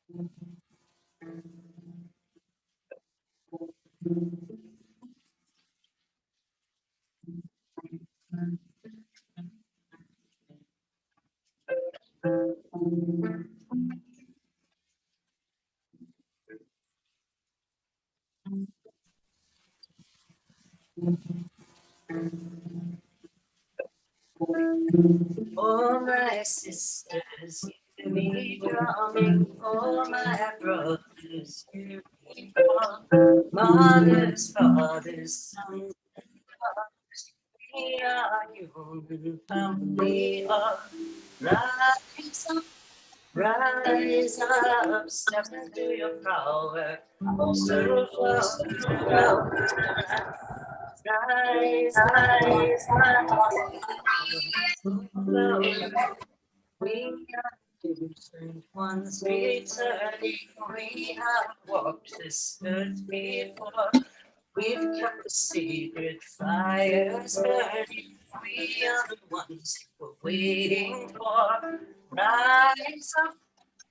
Oh, my sisters, hear me drumming. Oh, my brothers, hear me call. Mothers, fathers, sons, we are human family of rise up, rise up, step into your power. So rise up, we are different ones returning. We have walked this earth before. We've kept the secret fires burning. We are the ones we're waiting for. Rise up,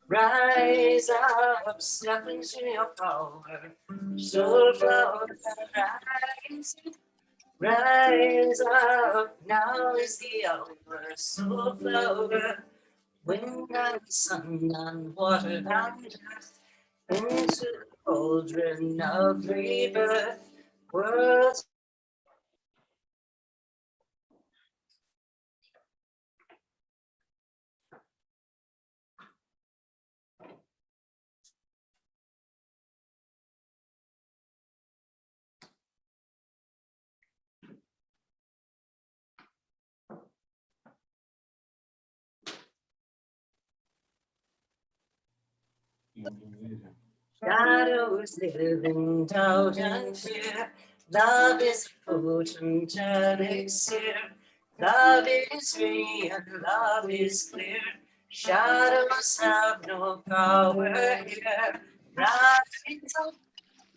rise up, step into your power. Soul flower, rise, rise up. Now is the hour. Soul flower, wind and sun and water and earth, into the cauldron of rebirth. Worlds. Shadows live in doubt and fear. Love is a potent elixir. Love is real, love is clear. Shadows have no power here. Rise up,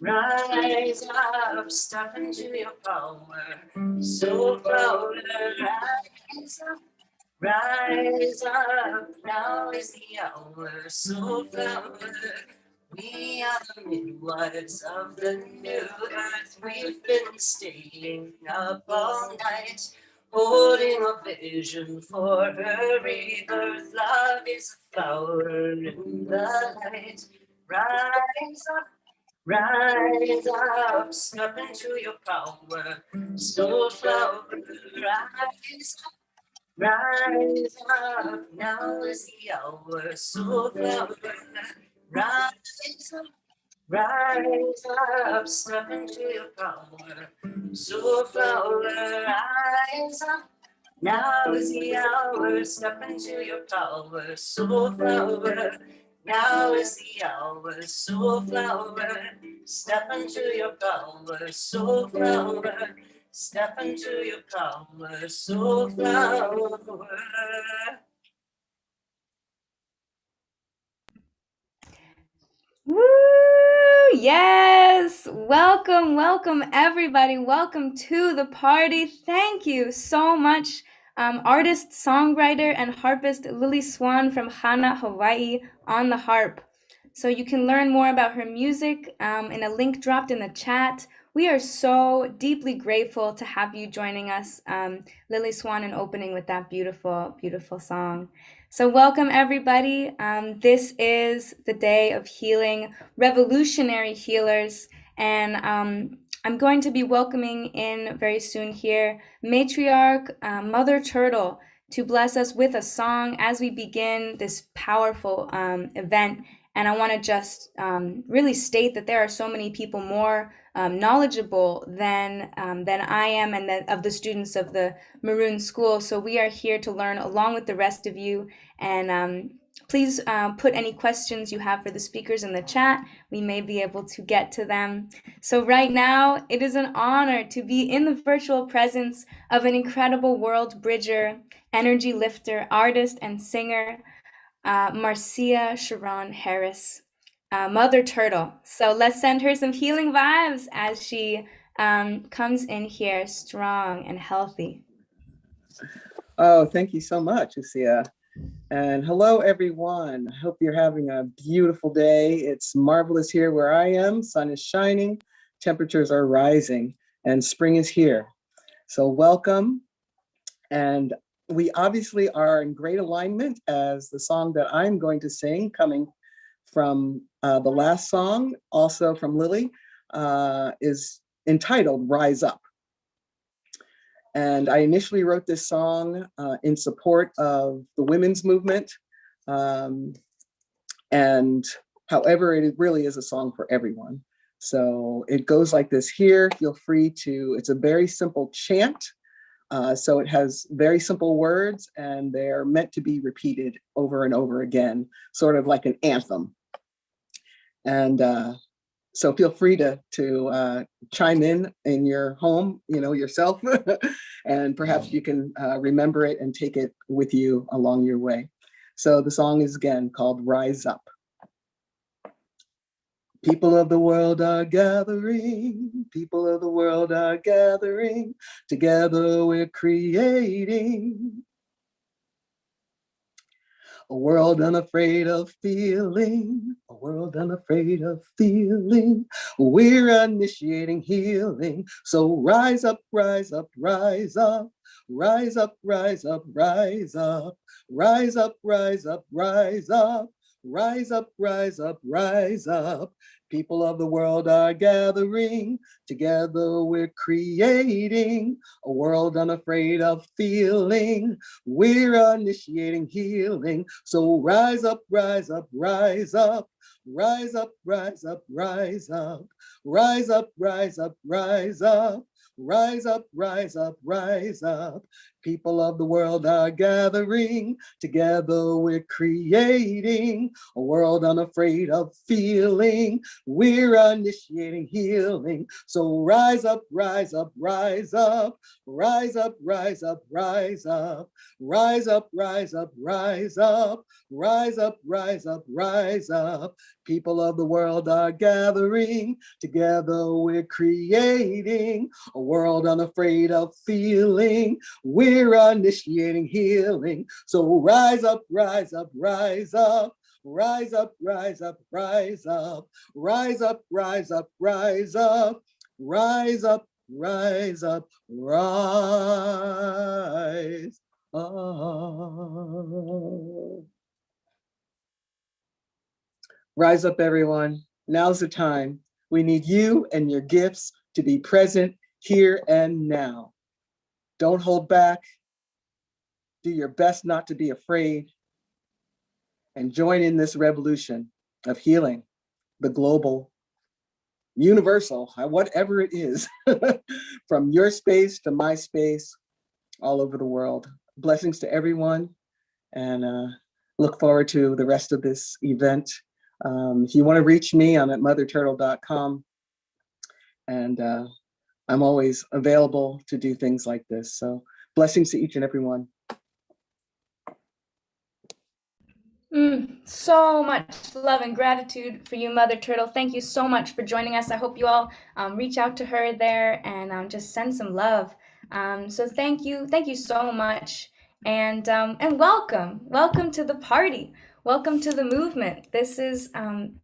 rise up, step into your power. So flower, rise up. Rise up, now is the hour, so flower. We are the midwives of the new earth. We've been staying up all night, holding a vision for her rebirth. Love is a flower in the light. Rise up, rise up, step into your power. So flower, rise up. Rise up, now is the hour, so flower. Rise up, rise up, step into your power. So flower, rise up, now is the hour, step into your power. So flower, now is the hour, so flower. Step into your power, so flower. Step into your power, so flower. Woo! Yes! Welcome, welcome, everybody. Welcome to the party. Thank you so much, artist, songwriter, and harpist Lily Swan from Hana, Hawaii, on the harp. So you can learn more about her music in a link dropped in the chat. We are so deeply grateful to have you joining us, Lily Swan, and opening with that beautiful, beautiful song. So welcome everybody. This is the day of healing, revolutionary healers, and I'm going to be welcoming in very soon here matriarch Mother Turtle to bless us with a song as we begin this powerful event. And I want to just really state that there are so many people more knowledgeable than I am and of the students of the Maroon School. So we are here to learn along with the rest of you. And please put any questions you have for the speakers in the chat. We may be able to get to them. So right now, it is an honor to be in the virtual presence of an incredible world bridger, energy lifter, artist, and singer, Marcia Sharon Harris, Mother Turtle. So let's send her some healing vibes as she comes in here strong and healthy. Oh, thank you so much, Lucia. And hello, everyone. I hope you're having a beautiful day. It's marvelous here where I am. Sun is shining, temperatures are rising, and spring is here. So welcome. And we obviously are in great alignment, as the song that I'm going to sing, coming from the last song, also from Lily, is entitled Rise Up. And I initially wrote this song in support of the women's movement. And however, it really is a song for everyone. So it goes like this here. Feel free to, it's a very simple chant. So it has very simple words, and they're meant to be repeated over and over again, sort of like an anthem. And so feel free to chime in your home, yourself, and perhaps you can remember it and take it with you along your way. So the song is again called Rise Up. People of the world are gathering, people of the world are gathering, together we're creating a world unafraid of feeling, a world unafraid of feeling. We're initiating healing. So rise up, rise up, rise up, rise up, rise up, rise up, rise up, rise up, rise up. Rise up, rise up, rise up. People of the world are gathering. Together we're creating a world unafraid of feeling. We're initiating healing. So rise up, rise up, rise up. Rise up, rise up, rise up. Rise up, rise up, rise up. Rise up, rise up, rise up. People of the world are gathering. Together we're creating a world unafraid of feeling. We're initiating healing. So rise up, rise up, rise up. Rise up, rise up, rise up. Rise up, rise up, rise up. Rise up, rise up, rise up. People of the world are gathering. Together we're creating a world unafraid of feeling. We're initiating healing. So rise up, rise up, rise up. Rise up, rise up, rise up. Rise up, rise up, rise up. Rise up, rise up, rise up. Rise up, everyone. Now's the time. We need you and your gifts to be present here and now. Don't hold back. Do your best not to be afraid. And join in this revolution of healing, the global, universal, whatever it is, from your space to my space, all over the world. Blessings to everyone, and look forward to the rest of this event. If you want to reach me, I'm at motherturtle.com, and I'm always available to do things like this. So blessings to each and every one. So much love and gratitude for you, Mother Turtle. Thank you so much for joining us. I hope you all reach out to her there and just send some love. So thank you so much, and welcome to the party. Welcome to the movement. This is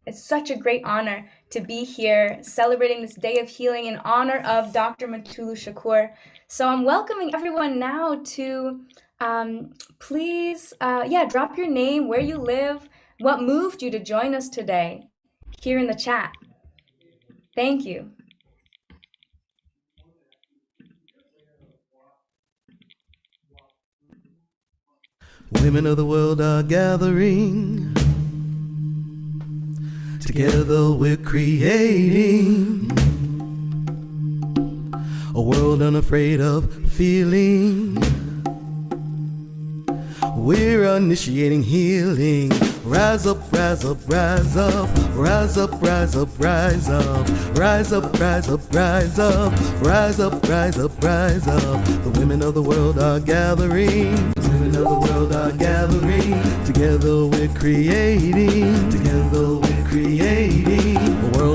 it's such a great honor to be here celebrating this day of healing in honor of Dr. Mutulu Shakur. So I'm welcoming everyone now to please drop your name, where you live, what moved you to join us today here in the chat. Thank you. Women of the world are gathering. Together we're creating a world unafraid of feeling. We're initiating healing. Rise up, rise up, rise up. Rise up, rise up, rise up. Rise up, rise up, rise up. Rise up, rise up, rise up. The women of the world are gathering. The women of the world are gathering. Together we're creating. Together we're creating a world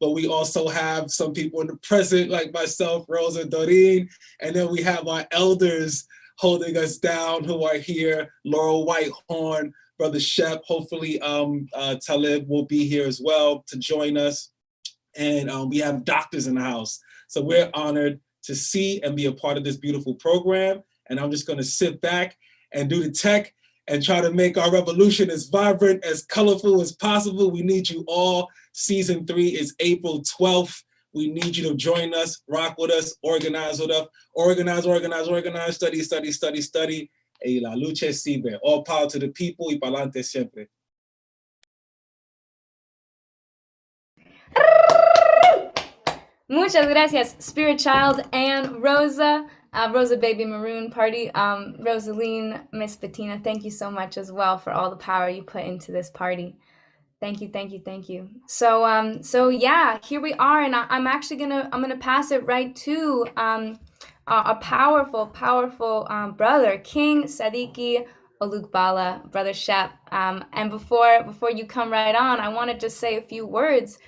but we also have some people in the present like myself, Rosa, Doreen, and then we have our elders holding us down who are here, Laurel Whitehorn, Brother Shep, hopefully Talib will be here as well to join us. And we have doctors in the house. So we're honored to see and be a part of this beautiful program. And I'm just gonna sit back and do the tech and try to make our revolution as vibrant, as colorful as possible. We need you all. Season 3 is April 12th. We need you to join us, rock with us, organize with us, organize, study, study, study, study. Y la lucha sigue. All power to the people y pa'lante siempre. Muchas gracias, Spirit Child and Rosa, Rosa Baby Maroon Party. Rosaline, Miss Bettina, thank you so much as well for all the power you put into this party. Thank you, thank you, thank you. So yeah, here we are, and I'm actually gonna pass it right to a powerful brother, King Sadiki Olugbala, Brother Shep. And before you come right on, I want to just say a few words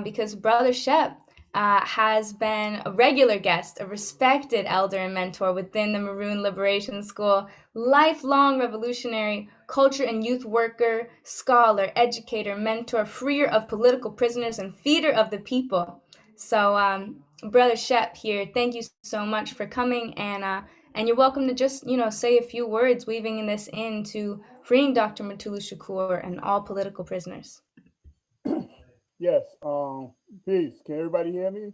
because Brother Shep has been a regular guest, a respected elder and mentor within the Maroon Liberation School, lifelong revolutionary, culture and youth worker, scholar, educator, mentor, freer of political prisoners, and feeder of the people. So, Brother Shep here, thank you so much for coming, and you're welcome to just, say a few words, weaving this into freeing Dr. Mutulu Shakur and all political prisoners. Yes. Peace. Can everybody hear me?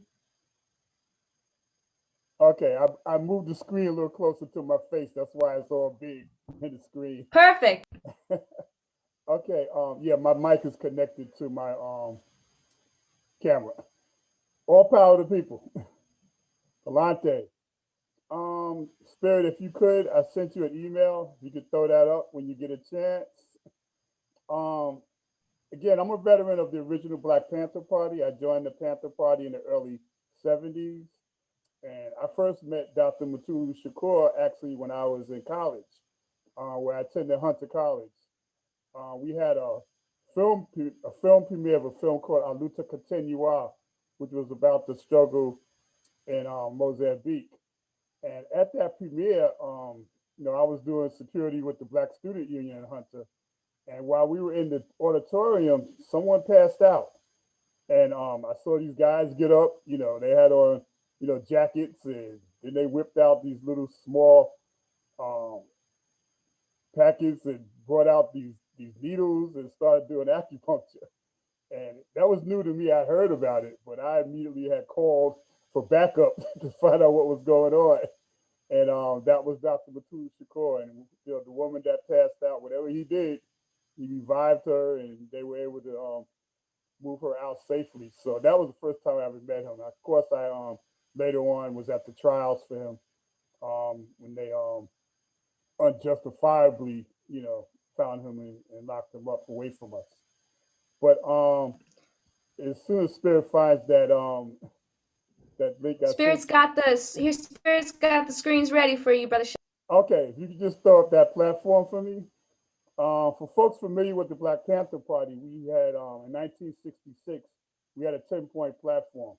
Okay. I moved the screen a little closer to my face. That's why it's all big in the screen. Perfect. Okay. Yeah, my mic is connected to my camera. All power to people. Galante. Spirit, if you could, I sent you an email. You could throw that up when you get a chance. Again, I'm a veteran of the original Black Panther Party. I joined the Panther Party in the early 70s. And I first met Dr. Mutulu Shakur actually when I was in college, where I attended Hunter College. We had a film premiere of a film called Aluta Continua, which was about the struggle in Mozambique. And at that premiere, I was doing security with the Black Student Union in Hunter. And while we were in the auditorium, someone passed out. And I saw these guys get up, they had on, jackets, and then they whipped out these little small packets and brought out these needles and started doing acupuncture. And that was new to me. I heard about it, but I immediately had called for backup to find out what was going on. And that was Dr. Mutulu Shakur. And the woman that passed out, whatever he did, he revived her, and they were able to move her out safely. So that was the first time I ever met him. Of course, I later on was at the trials for him when they unjustifiably, found him and locked him up away from us. But as soon as Spirit finds that link, Spirit's got the screens ready for you, Brother Shep. Okay, if you could just throw up that platform for me. For folks familiar with the Black Panther Party, we had in 1966, we had a 10-point platform.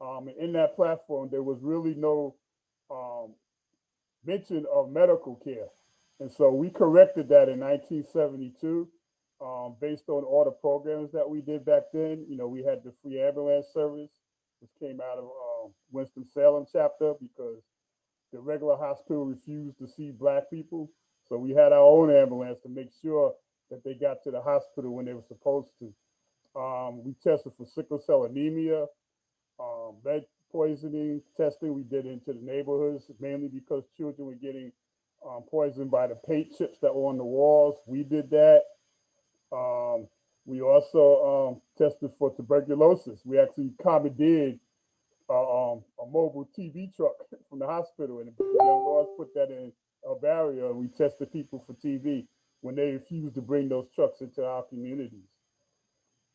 And in that platform, there was really no mention of medical care. And so we corrected that in 1972 based on all the programs that we did back then. We had the free ambulance service, which came out of Winston-Salem chapter because the regular hospital refused to see Black people. So we had our own ambulance to make sure that they got to the hospital when they were supposed to. We tested for sickle cell anemia, lead poisoning testing. We did into the neighborhoods, mainly because children were getting poisoned by the paint chips that were on the walls. We did that. We also tested for tuberculosis. We actually commandeered a mobile TB truck from the hospital, and the young lords put that in a barrier, and we tested people for TB when they refused to bring those trucks into our communities.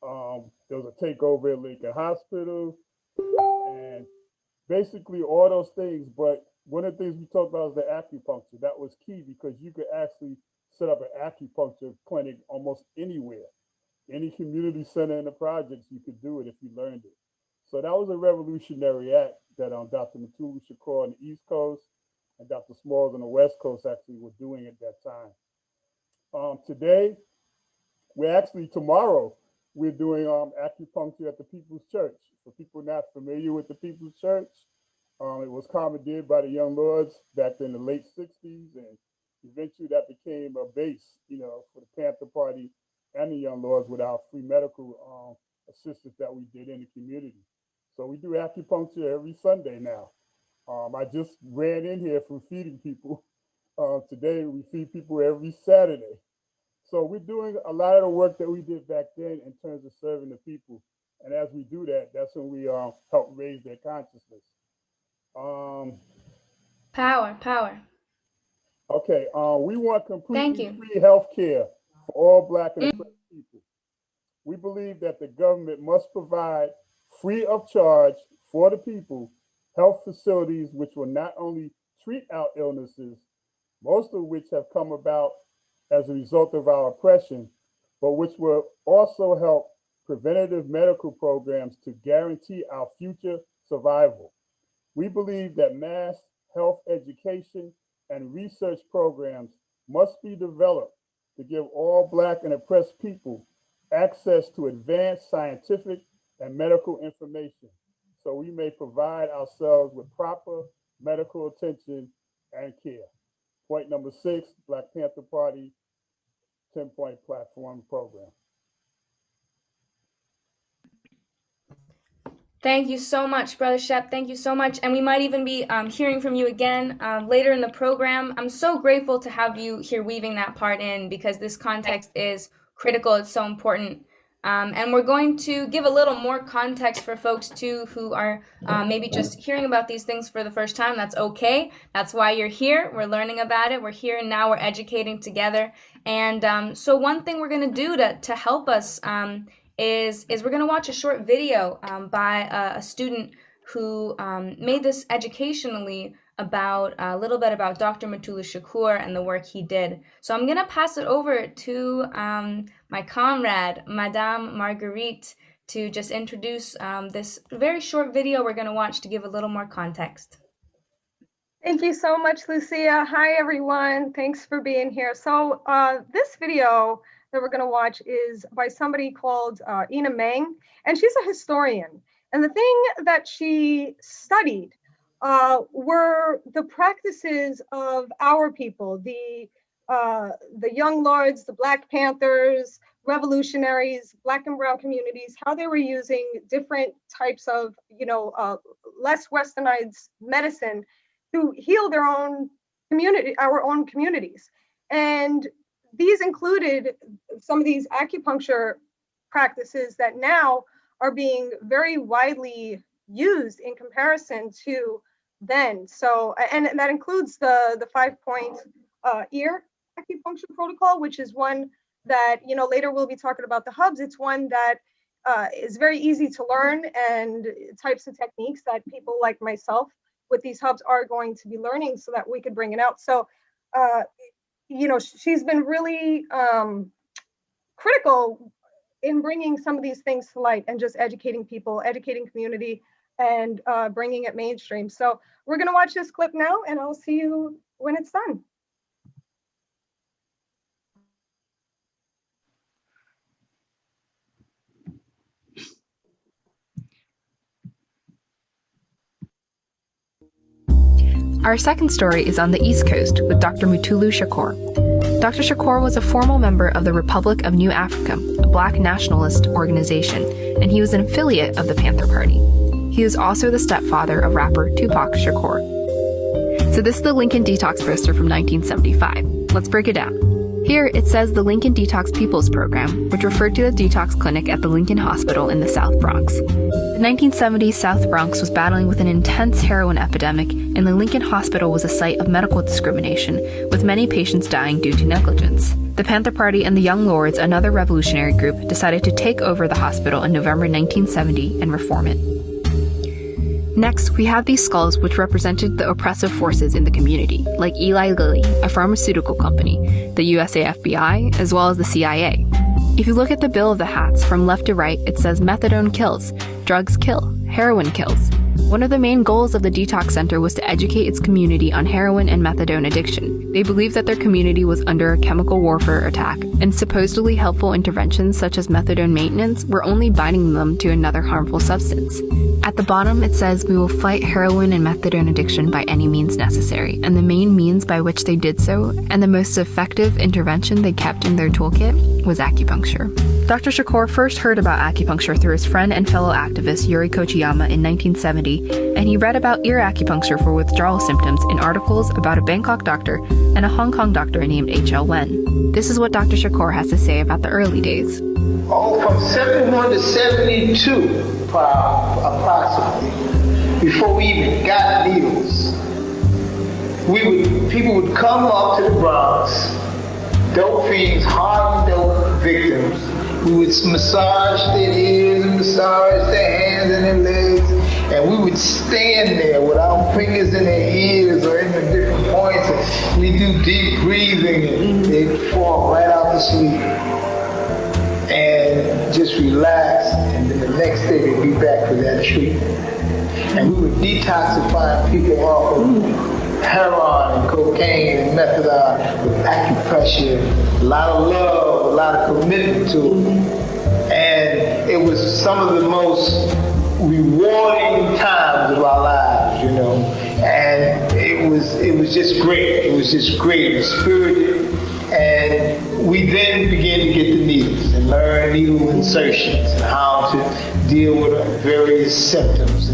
There was a takeover at Lincoln Hospital, and basically all those things. But one of the things we talked about is the acupuncture. That was key because you could actually set up an acupuncture clinic almost anywhere. any community center in the projects, you could do it if you learned it. So that was a revolutionary act that Dr. Mutulu Shakur on the East Coast and Dr. Smalls on the West Coast actually were doing at that time. Today, tomorrow, we're doing acupuncture at the People's Church. For people not familiar with the People's Church, it was commandeered by the Young Lords back in the late 60s, and eventually that became a base, for the Panther Party and the Young Lords with our free medical assistance that we did in the community. So we do acupuncture every Sunday now. I just ran in here from feeding people. Today we feed people every Saturday. So we're doing a lot of the work that we did back then in terms of serving the people. And as we do that, that's when we help raise their consciousness. Power. Okay, we want Thank completely you. free health care for all Black and oppressed people. We believe that the government must provide free of charge for the people health facilities which will not only treat our illnesses, most of which have come about as a result of our oppression, but which will also help preventative medical programs to guarantee our future survival. We believe that mass health education and research programs must be developed to give all Black and oppressed people access to advanced scientific and medical information, so we may provide ourselves with proper medical attention and care. Point number 6, Black Panther Party 10-point platform program. Thank you so much, Brother Shep. Thank you so much. And we might even be hearing from you again later in the program. I'm so grateful to have you here weaving that part in, because this context is critical. It's so important. And we're going to give a little more context for folks too who are maybe just hearing about these things for the first time. That's okay. That's why you're here. We're learning about it. We're here and now. We're educating together. And so one thing we're going to do to help us is we're going to watch a short video by a student who made this educationally about a little bit about Dr. Mutulu Shakur and the work he did. So I'm going to pass it over to my comrade, Madame Marguerite, to just introduce this very short video we're going to watch to give a little more context. Thank you so much, Lucia. Hi, everyone. Thanks for being here. So this video that we're going to watch is by somebody called Ina Meng, and she's a historian. And the thing that she studied were the practices of our people, the Young Lords, the Black Panthers, revolutionaries, Black and brown communities, how they were using different types of, less westernized medicine to heal their own community, our own communities. And these included some of these acupuncture practices that now are being very widely used in comparison to then. So, and that includes the 5-point ear acupuncture protocol, which is one that, later we'll be talking about the hubs. It's one that is very easy to learn, and types of techniques that people like myself with these hubs are going to be learning so that we could bring it out. So, she's been really critical in bringing some of these things to light and just educating people, educating community, and bringing it mainstream. So we're going to watch this clip now, and I'll see you when it's done. Our second story is on the East Coast with Dr. Mutulu Shakur. Dr. Shakur was a formal member of the Republic of New Africa, a Black nationalist organization, and he was an affiliate of the Panther Party. He is also the stepfather of rapper Tupac Shakur. So this is the Lincoln Detox poster from 1975. Let's break it down. Here it says the Lincoln Detox People's Program, which referred to the detox clinic at the Lincoln Hospital in the South Bronx. The 1970s South Bronx was battling with an intense heroin epidemic, and the Lincoln Hospital was a site of medical discrimination, with many patients dying due to negligence. The Panther Party and the Young Lords, another revolutionary group, decided to take over the hospital in November 1970 and reform it. Next, we have these skulls which represented the oppressive forces in the community, like Eli Lilly, a pharmaceutical company, the USA FBI, as well as the CIA. If you look at the bill of the hats from left to right, it says methadone kills, drugs kill, heroin kills. One of the main goals of the detox center was to educate its community on heroin and methadone addiction. They believed that their community was under a chemical warfare attack, and supposedly helpful interventions such as methadone maintenance were only binding them to another harmful substance. At the bottom, it says, "We will fight heroin and methadone addiction by any means necessary," and the main means by which they did so, and the most effective intervention they kept in their toolkit, was acupuncture. Dr. Shakur first heard about acupuncture through his friend and fellow activist Yuri Kochiyama in 1970, and he read about ear acupuncture for withdrawal symptoms in articles about a Bangkok doctor and a Hong Kong doctor named H.L. Wen. This is what Dr. Shakur has to say about the early days. From 71 to 72, approximately, before we even got needles, people would come up to the Bronx, dope fiends, hardened dope victims. We would massage their ears and massage their hands and their legs, and we would stand there with our fingers in their ears or in the different points, and we do deep breathing, and they'd fall right out to sleep and just relax, and then the next day they'd be back for that treatment. And we would detoxify people off of heroin and cocaine and methadone with acupressure, a lot of love, a lot of commitment to it. And it was some of the most rewarding times of our lives, you know. And it was just great. It was just great. It was spirited. And we then began to get the needles and learn needle insertions and how to deal with various symptoms.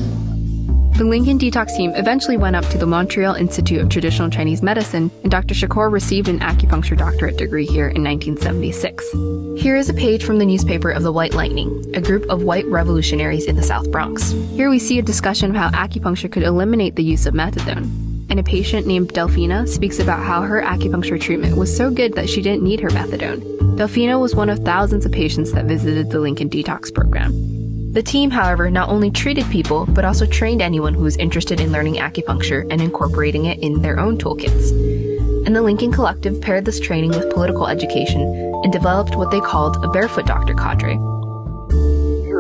The Lincoln Detox team eventually went up to the Montreal Institute of Traditional Chinese Medicine, and Dr. Shakur received an acupuncture doctorate degree here in 1976. Here is a page from the newspaper of the White Lightning, a group of white revolutionaries in the South Bronx. Here we see a discussion of how acupuncture could eliminate the use of methadone. And a patient named Delphina speaks about how her acupuncture treatment was so good that she didn't need her methadone. Delphina was one of thousands of patients that visited the Lincoln Detox program. The team, however, not only treated people, but also trained anyone who was interested in learning acupuncture and incorporating it in their own toolkits. And the Lincoln Collective paired this training with political education and developed what they called a barefoot doctor cadre.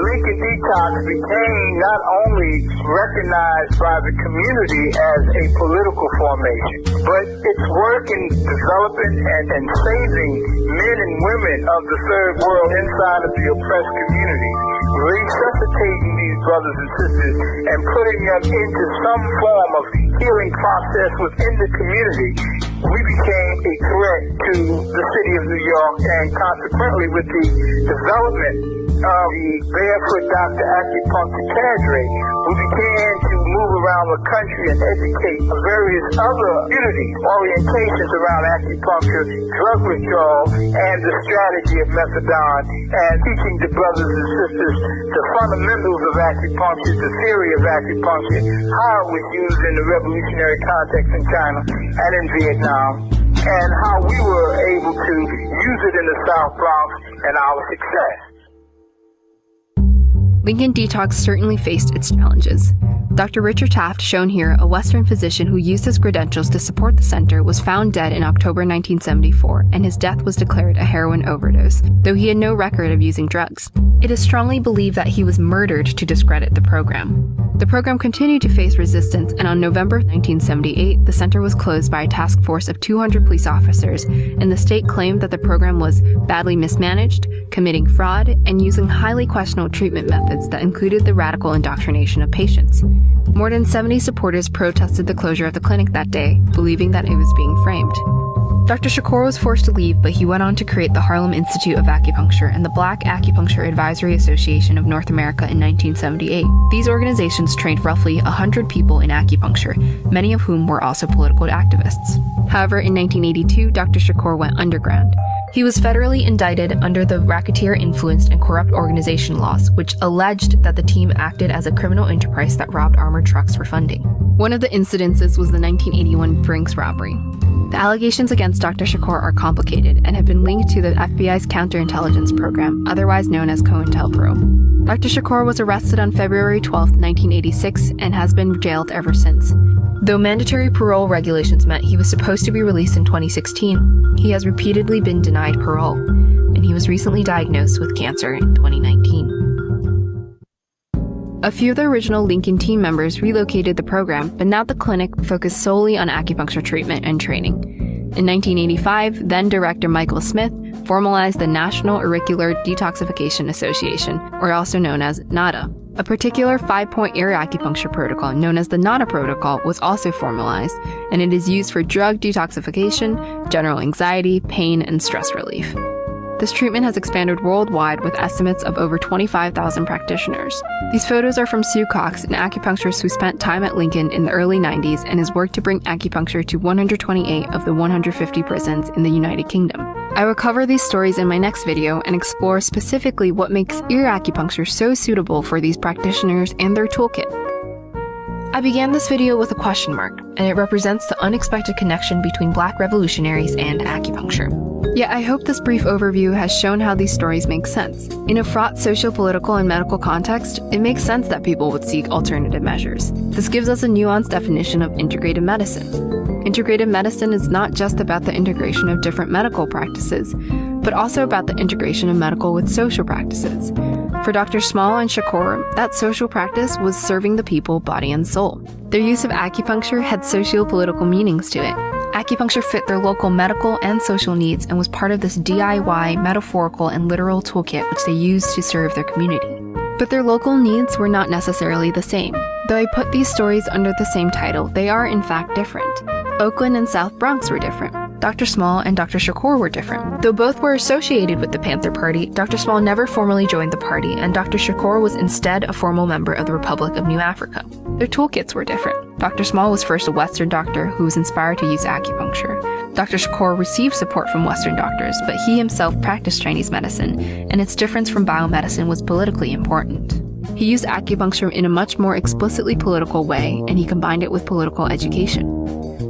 Lincoln Detox became not only recognized by the community as a political formation, but its work in developing and saving men and women of the third world inside of the oppressed community, resuscitating these brothers and sisters and putting them into some form of healing process within the community. We became a threat to the city of New York, and consequently with the development of the Barefoot Doctor Acupuncture Cadre, we began to move around the country and educate various other communities, orientations around acupuncture, drug withdrawal, and the strategy of methadone, and teaching the brothers and sisters the fundamentals of acupuncture, the theory of acupuncture, how it was used in the revolutionary context in China and in Vietnam, and how we were able to use it in the South Bronx and our success. Lincoln Detox certainly faced its challenges. Dr. Richard Taft, shown here, a Western physician who used his credentials to support the center, was found dead in October 1974, and his death was declared a heroin overdose, though he had no record of using drugs. It is strongly believed that he was murdered to discredit the program. The program continued to face resistance, and on November 1978, the center was closed by a task force of 200 police officers, and the state claimed that the program was badly mismanaged, committing fraud, and using highly questionable treatment methods that included the radical indoctrination of patients. More than 70 supporters protested the closure of the clinic that day, believing that it was being framed. Dr. Shakur was forced to leave, but he went on to create the Harlem Institute of Acupuncture and the Black Acupuncture Advisory Association of North America in 1978. These organizations trained roughly 100 people in acupuncture, many of whom were also political activists. However, in 1982, Dr. Shakur went underground. He was federally indicted under the Racketeer-Influenced and Corrupt Organization laws, which alleged that the team acted as a criminal enterprise that robbed armored trucks for funding. One of the incidences was the 1981 Brinks robbery. The allegations against Dr. Shakur are complicated and have been linked to the FBI's counterintelligence program, otherwise known as COINTELPRO. Dr. Shakur was arrested on February 12, 1986, and has been jailed ever since. Though mandatory parole regulations meant he was supposed to be released in 2016, he has repeatedly been denied parole. In and he was recently diagnosed with cancer in 2019. A few of the original Lincoln team members relocated the program, but now the clinic focused solely on acupuncture treatment and training. In 1985, then Director Michael Smith formalized the National Auricular Detoxification Association, or also known as NADA. A particular 5-point area acupuncture protocol known as the NADA protocol was also formalized, and it is used for drug detoxification, general anxiety, pain, and stress relief. This treatment has expanded worldwide with estimates of over 25,000 practitioners. These photos are from Sue Cox, an acupuncturist who spent time at Lincoln in the early 90s and has worked to bring acupuncture to 128 of the 150 prisons in the United Kingdom. I will cover these stories in my next video and explore specifically what makes ear acupuncture so suitable for these practitioners and their toolkit. I began this video with a question mark, and it represents the unexpected connection between Black revolutionaries and acupuncture. Yet I hope this brief overview has shown how these stories make sense. In a fraught socio-political and medical context, it makes sense that people would seek alternative measures. This gives us a nuanced definition of integrative medicine. Integrative medicine is not just about the integration of different medical practices, but also about the integration of medical with social practices. For Dr. Small and Shakur, that social practice was serving the people body and soul. Their use of acupuncture had socio-political meanings to it. Acupuncture fit their local medical and social needs and was part of this DIY, metaphorical, and literal toolkit which they used to serve their community. But their local needs were not necessarily the same. Though I put these stories under the same title, they are in fact different. Oakland and South Bronx were different. Dr. Small and Dr. Shakur were different. Though both were associated with the Panther Party, Dr. Small never formally joined the party, and Dr. Shakur was instead a formal member of the Republic of New Africa. Their toolkits were different. Dr. Small was first a Western doctor who was inspired to use acupuncture. Dr. Shakur received support from Western doctors, but he himself practiced Chinese medicine, and its difference from biomedicine was politically important. He used acupuncture in a much more explicitly political way, and he combined it with political education.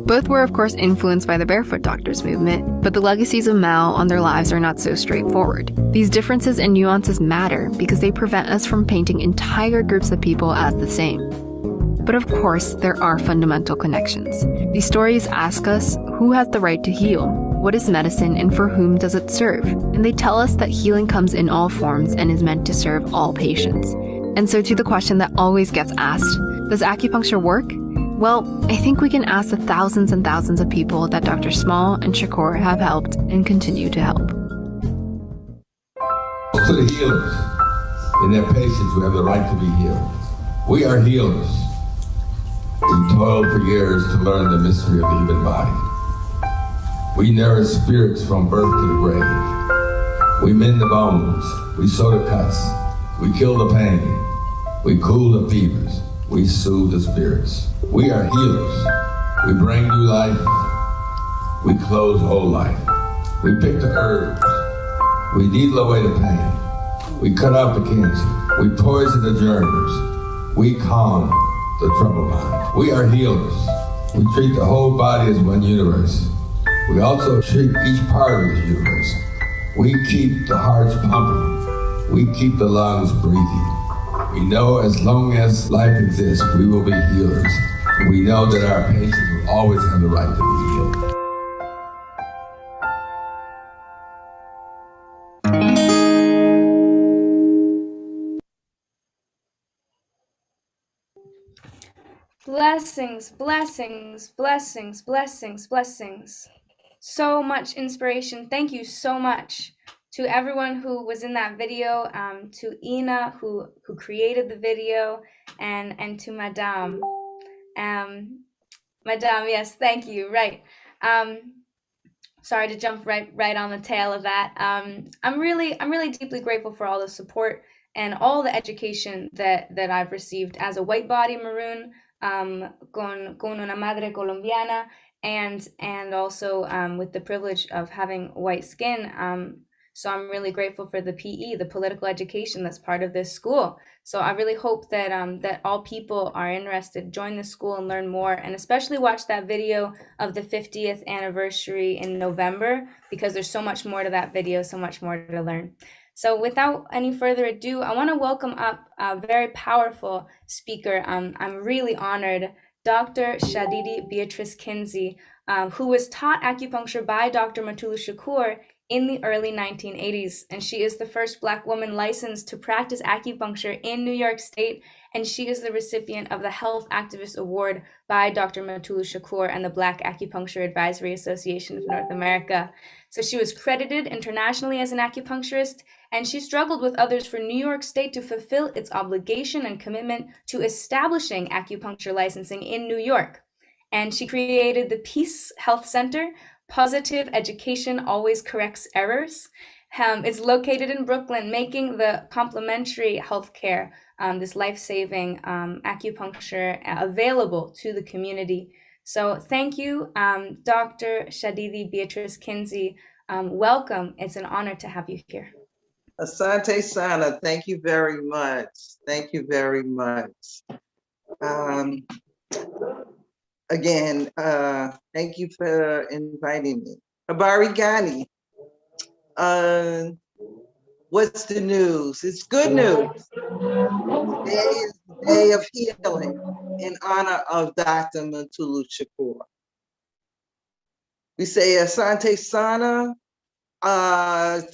Both were, of course, influenced by the Barefoot Doctors movement, but the legacies of Mao on their lives are not so straightforward. These differences and nuances matter because they prevent us from painting entire groups of people as the same. But of course, there are fundamental connections. These stories ask us, who has the right to heal? What is medicine and for whom does it serve? And they tell us that healing comes in all forms and is meant to serve all patients. And so to the question that always gets asked, does acupuncture work? Well, I think we can ask the thousands and thousands of people that Dr. Small and Shakur have helped and continue to help. To the healers and their patients who have the right to be healed. We are healers. We toiled for years to learn the mystery of the human body. We nourish spirits from birth to the grave. We mend the bones. We sew the cuts. We kill the pain. We cool the fevers. We soothe the spirits. We are healers. We bring new life. We close whole life. We pick the herbs. We needle away the pain. We cut out the cancer. We poison the germs. We calm the troubled mind. We are healers. We treat the whole body as one universe. We also treat each part of the universe. We keep the hearts pumping. We keep the lungs breathing. We know as long as life exists, we will be healers. We know that our patients will always have the right to be healed. Blessings, blessings, blessings, blessings, blessings. So much inspiration. Thank you so much to everyone who was in that video, to Ina who created the video, and to Madame. Madame, yes, thank you. Right. Sorry to jump right on the tail of that. I'm really deeply grateful for all the support and all the education that I've received as a white body maroon, con una madre colombiana, and also with the privilege of having white skin. So I'm really grateful for the PE, the political education that's part of this school. So I really hope that that all people are interested, join the school and learn more, and especially watch that video of the 50th anniversary in November, because there's so much more to that video, so much more to learn. So without any further ado, I want to welcome up a very powerful speaker. I'm really honored, Dr. Shadidi Beatrice Kinsey, who was taught acupuncture by Dr. Mutulu Shakur in the early 1980s, and she is the first Black woman licensed to practice acupuncture in New York State, and she is the recipient of the Health Activist Award by Dr. Mutulu Shakur and the Black Acupuncture Advisory Association of North America. So she was credited internationally as an acupuncturist, and she struggled with others for New York State to fulfill its obligation and commitment to establishing acupuncture licensing in New York. And she created the Peace Health Center. Positive education always corrects errors. It's located in Brooklyn, making the complementary healthcare, this life-saving acupuncture available to the community. So thank you, Dr. Shadidi Beatrice Kinsey. Welcome. It's an honor to have you here. Asante Sana, thank you very much. Thank you very much. Again, thank you for inviting me. Habari Gani, what's the news? It's good news. Today is the day of healing in honor of Dr. Mutulu Shakur. We say Asante Sana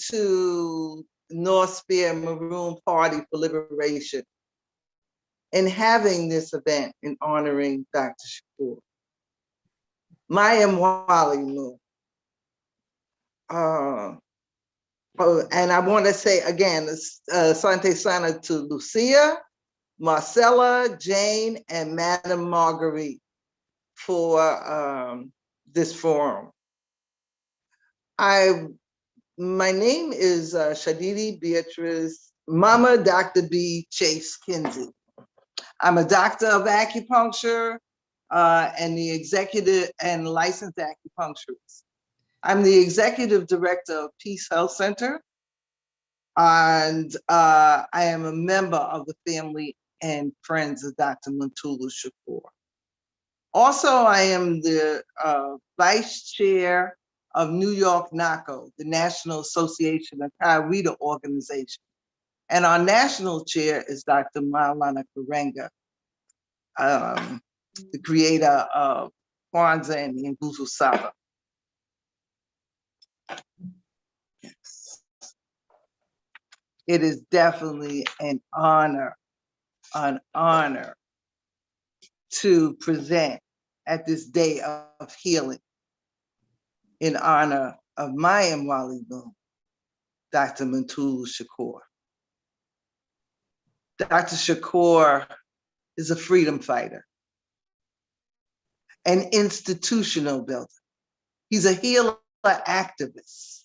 to North Spear Maroon Party for Liberation in having this event in honoring Dr. Shakur. Maya Mwali Mu. And I want to say again, Asante Sana to Lucia, Marcella, Jane, and Madam Marguerite for this forum. My name is Shadidi Beatrice, Mama Dr. B. Chase Kinsey. I'm a doctor of acupuncture and the executive and licensed acupuncturist. I'm the executive director of Peace Health Center, and I am a member of the family and friends of Dr. Mutulu Shakur. Also, I am the vice chair of New York NACO, the National Association of Kaiwita Organization. And our national chair is Dr. Maulana Karenga, the creator of Kwanzaa and Nguvu Saba. Yes. It is definitely an honor to present at this day of healing in honor of my Mwali Boom, Dr. Mutulu Shakur. Dr. Shakur is a freedom fighter, an institutional builder. He's a healer activist,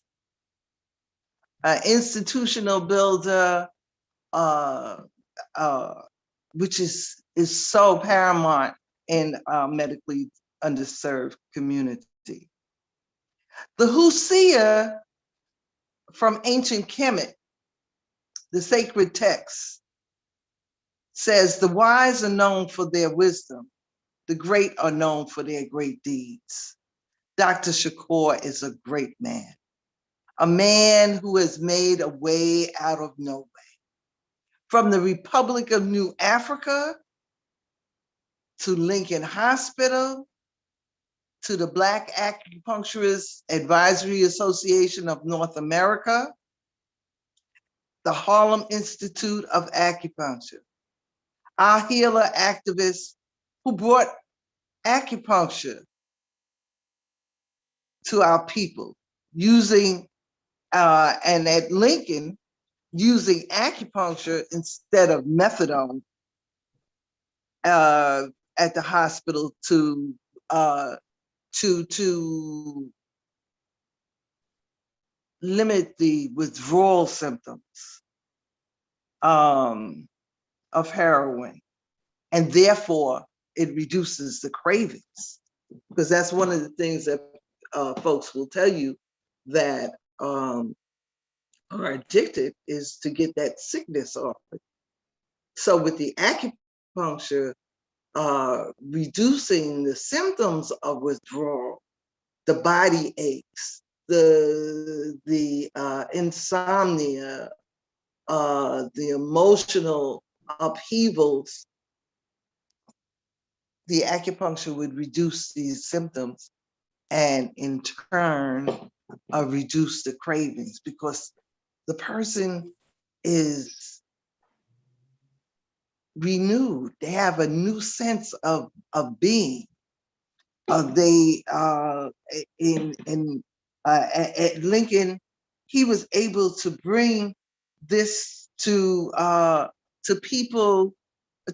an institutional builder, which is so paramount in medically underserved community. The Husia from ancient Kemet, the sacred text, says the wise are known for their wisdom, the great are known for their great deeds. Dr. Shakur is a great man, a man who has made a way out of no way. From the Republic of New Africa to Lincoln Hospital, to the Black Acupuncturist Advisory Association of North America, the Harlem Institute of Acupuncture, our healer activists who brought acupuncture to our people using, and at Lincoln, using acupuncture instead of methadone at the hospital to limit the withdrawal symptoms of heroin. And therefore, it reduces the cravings. Because that's one of the things that folks will tell you that are addicted is to get that sickness off. So with the acupuncture, reducing the symptoms of withdrawal, the body aches, the insomnia, the emotional upheavals, the acupuncture would reduce these symptoms and in turn reduce the cravings, because the person is renewed. They have a new sense of being. They at Lincoln, he was able to bring this to people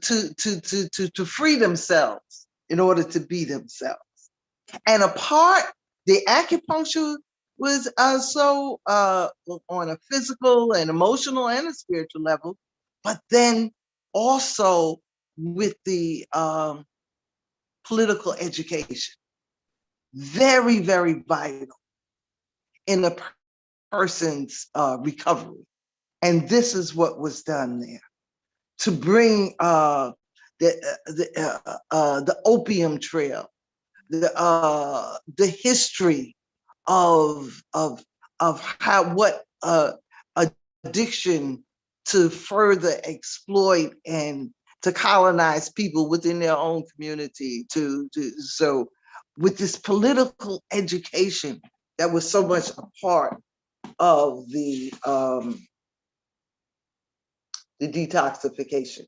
to free themselves in order to be themselves. And the acupuncture was so on a physical and emotional and a spiritual level, but then also with the political education. Very, very vital in a person's recovery. And this is what was done there, to bring the opium trail, the history of what addiction to further exploit and to colonize people within their own community. So with this political education that was so much a part of the detoxification.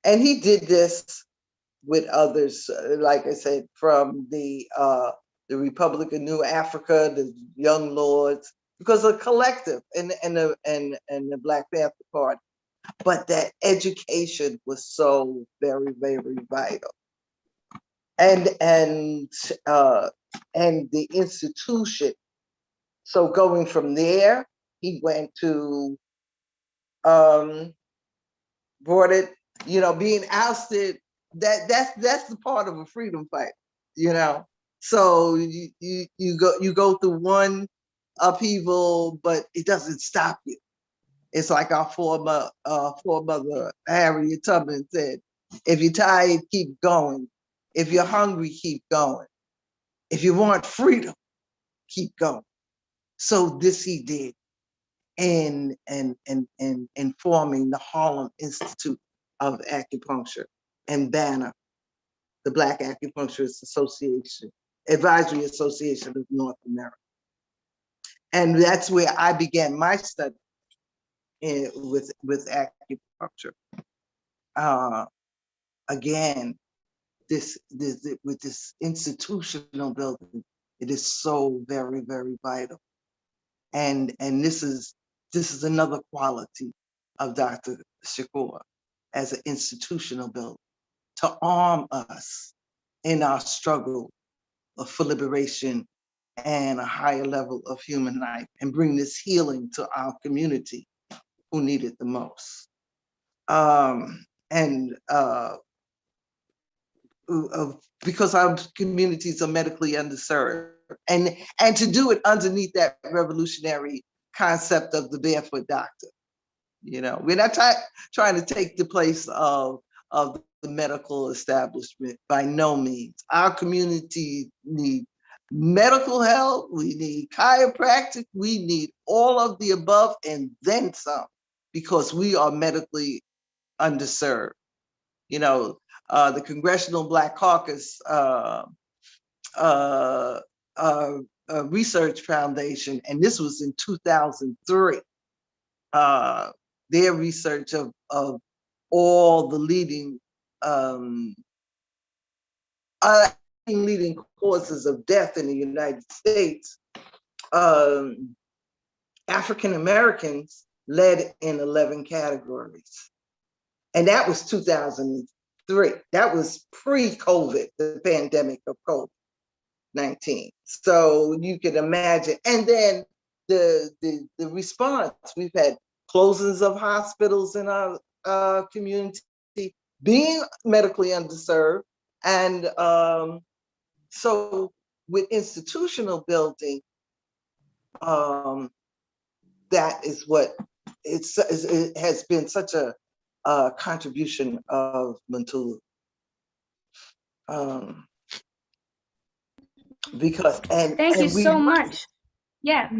And he did this with others, like I said, from the Republic of New Africa, the Young Lords, because a collective, and the Black Panther Party. But that education was so very, very vital. And the institution. So going from there, he went to brought it, being ousted. That's the part of a freedom fight, So you go through one upheaval, but it doesn't stop you. It's like our former Harriet Tubman said: if you're tired, keep going. If you're hungry, keep going. If you want freedom, keep going. So this he did in forming the Harlem Institute of Acupuncture and BANA, the Black Acupuncturist Association, Advisory Association of North America. And that's where I began my study with acupuncture. Again, with this institutional building, it is so very, very vital. And this is another quality of Dr. Shakur as an institutional builder, to arm us in our struggle for liberation and a higher level of human life, and bring this healing to our community who need it the most. Because our communities are medically underserved, and to do it underneath that revolutionary concept of the barefoot doctor. We're not trying to take the place of the medical establishment, by no means. Our community need medical help, we need chiropractic, we need all of the above and then some, because we are medically underserved. The Congressional Black Caucus Research Foundation, and this was in 2003, their research of all the leading causes of death in the United States, African Americans led in 11 categories. And that was 2003. That was pre-COVID, the pandemic of COVID-19. So you can imagine. And then the response, we've had closings of hospitals in our community, being medically underserved. And so with institutional building, that is what it has been such a contribution of Mutulu. Thank you so much. Yeah.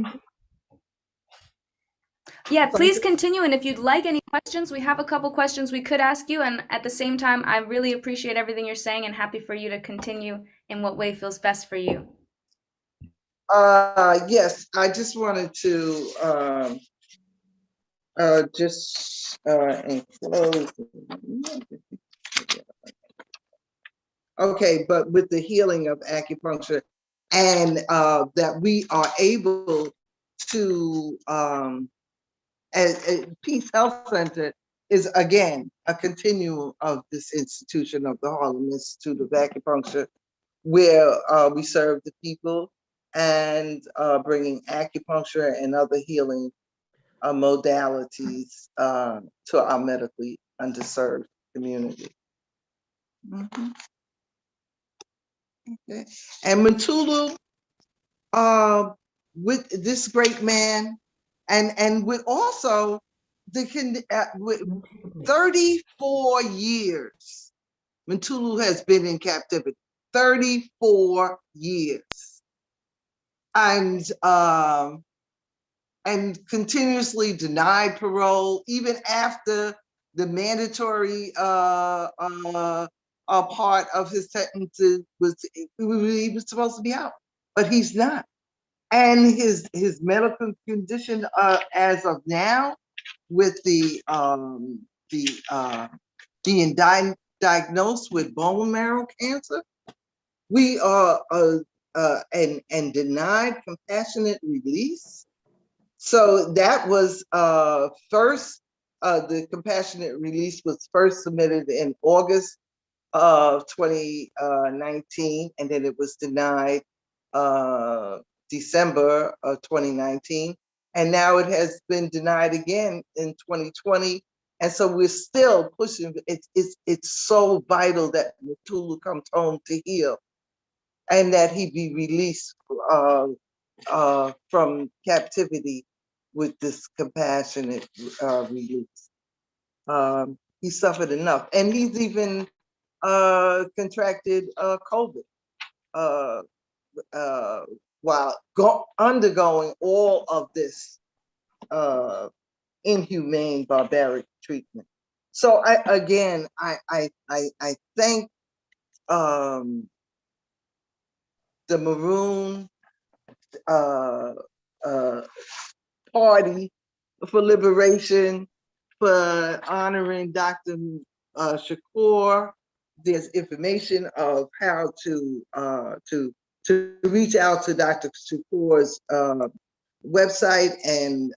Yeah, please continue. And if you'd like any questions, we have a couple questions we could ask you. And at the same time, I really appreciate everything you're saying and happy for you to continue in what way feels best for you. Yes, I just wanted to enclose. Okay, but with the healing of acupuncture, and that we are able to, Peace Health Center is again a continuum of this institution of the Harlem Institute of Acupuncture, where we serve the people and bringing acupuncture and other healing modalities to our medically underserved community. Mhm. Okay. And Mutulu, with this great man, and with also with 34 years, Mutulu has been in captivity. 34 years, and continuously denied parole, even after the mandatory part of his sentence was, he was supposed to be out, but he's not. And his medical condition, as of now, with being diagnosed with bone marrow cancer, we are and denied compassionate release. So that was first, the compassionate release was first submitted in August of 2019, and then it was denied December of 2019, and now it has been denied again in 2020. And so we're still pushing. It's so vital that Mutulu comes home to heal, and that he be released from captivity with this compassionate release. He suffered enough, and he's even contracted COVID while undergoing all of this inhumane, barbaric treatment. So I thank the Maroon Party for Liberation for honoring Dr. Shakur. There's information of how to reach out to Dr. Shakur's website, and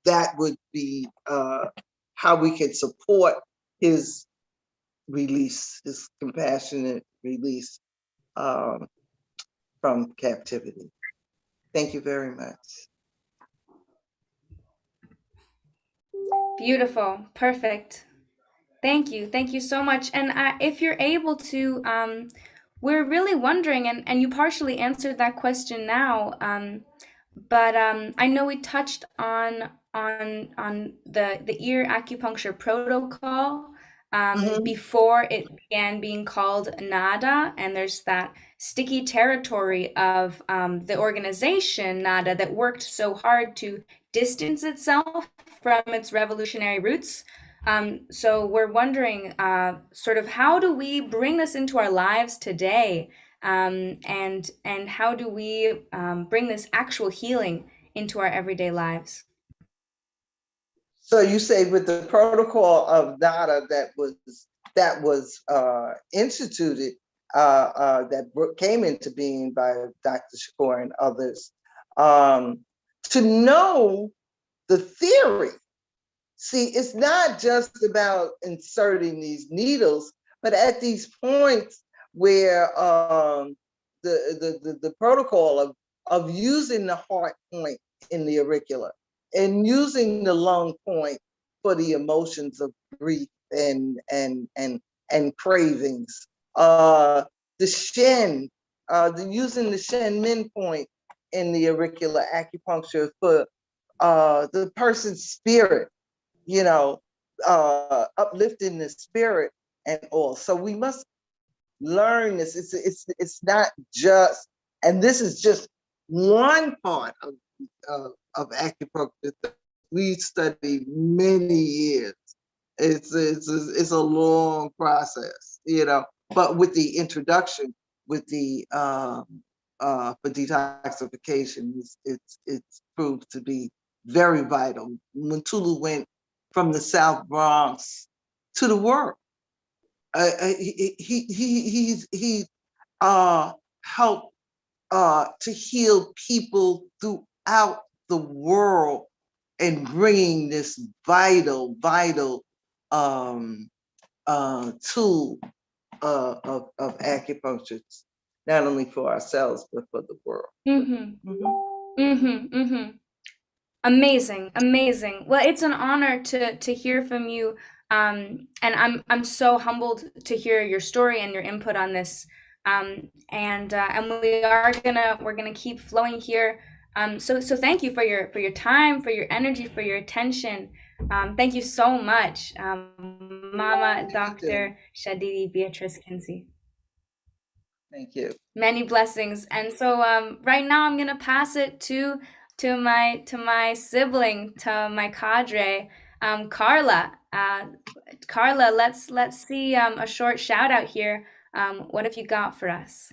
that would be how we can support his release, his compassionate release from captivity. Thank you very much. Beautiful. Perfect. Thank you. Thank you so much. And if you're able to, we're really wondering, and you partially answered that question now, but I know we touched on the ear acupuncture protocol before it began being called NADA, and there's that sticky territory of the organization NADA that worked so hard to distance itself from its revolutionary roots. So we're wondering, sort of, how do we bring this into our lives today, and how do we bring this actual healing into our everyday lives? So you say with the protocol of NADA that was instituted, that came into being by Dr. Shakur and others, to know the theory. See, it's not just about inserting these needles, but at these points where the protocol of using the heart point in the auricular and using the lung point for the emotions of grief and cravings, the shin, using the shin min point in the auricular acupuncture for the person's spirit, uplifting the spirit and all. So we must learn this. It's not just, and this is just one part of acupuncture that we studied many years. It's a long process, but with the introduction, with the for detoxification. It's proved to be very vital. Mutulu went from the South Bronx to the world. He helped to heal people throughout the world and bringing this vital tool of acupuncture, not only for ourselves, but for the world. Amazing, amazing. Well, it's an honor to hear from you, and I'm so humbled to hear your story and your input on this. And we're gonna keep flowing here. So thank you for your time, for your energy, for your attention. Thank you so much, Mama Dr. Shadidi Beatrice Kinsey. Thank you. Many blessings. And so right now I'm gonna pass it to my sibling, to my cadre, Carla. Carla, let's see a short shout out here. What have you got for us?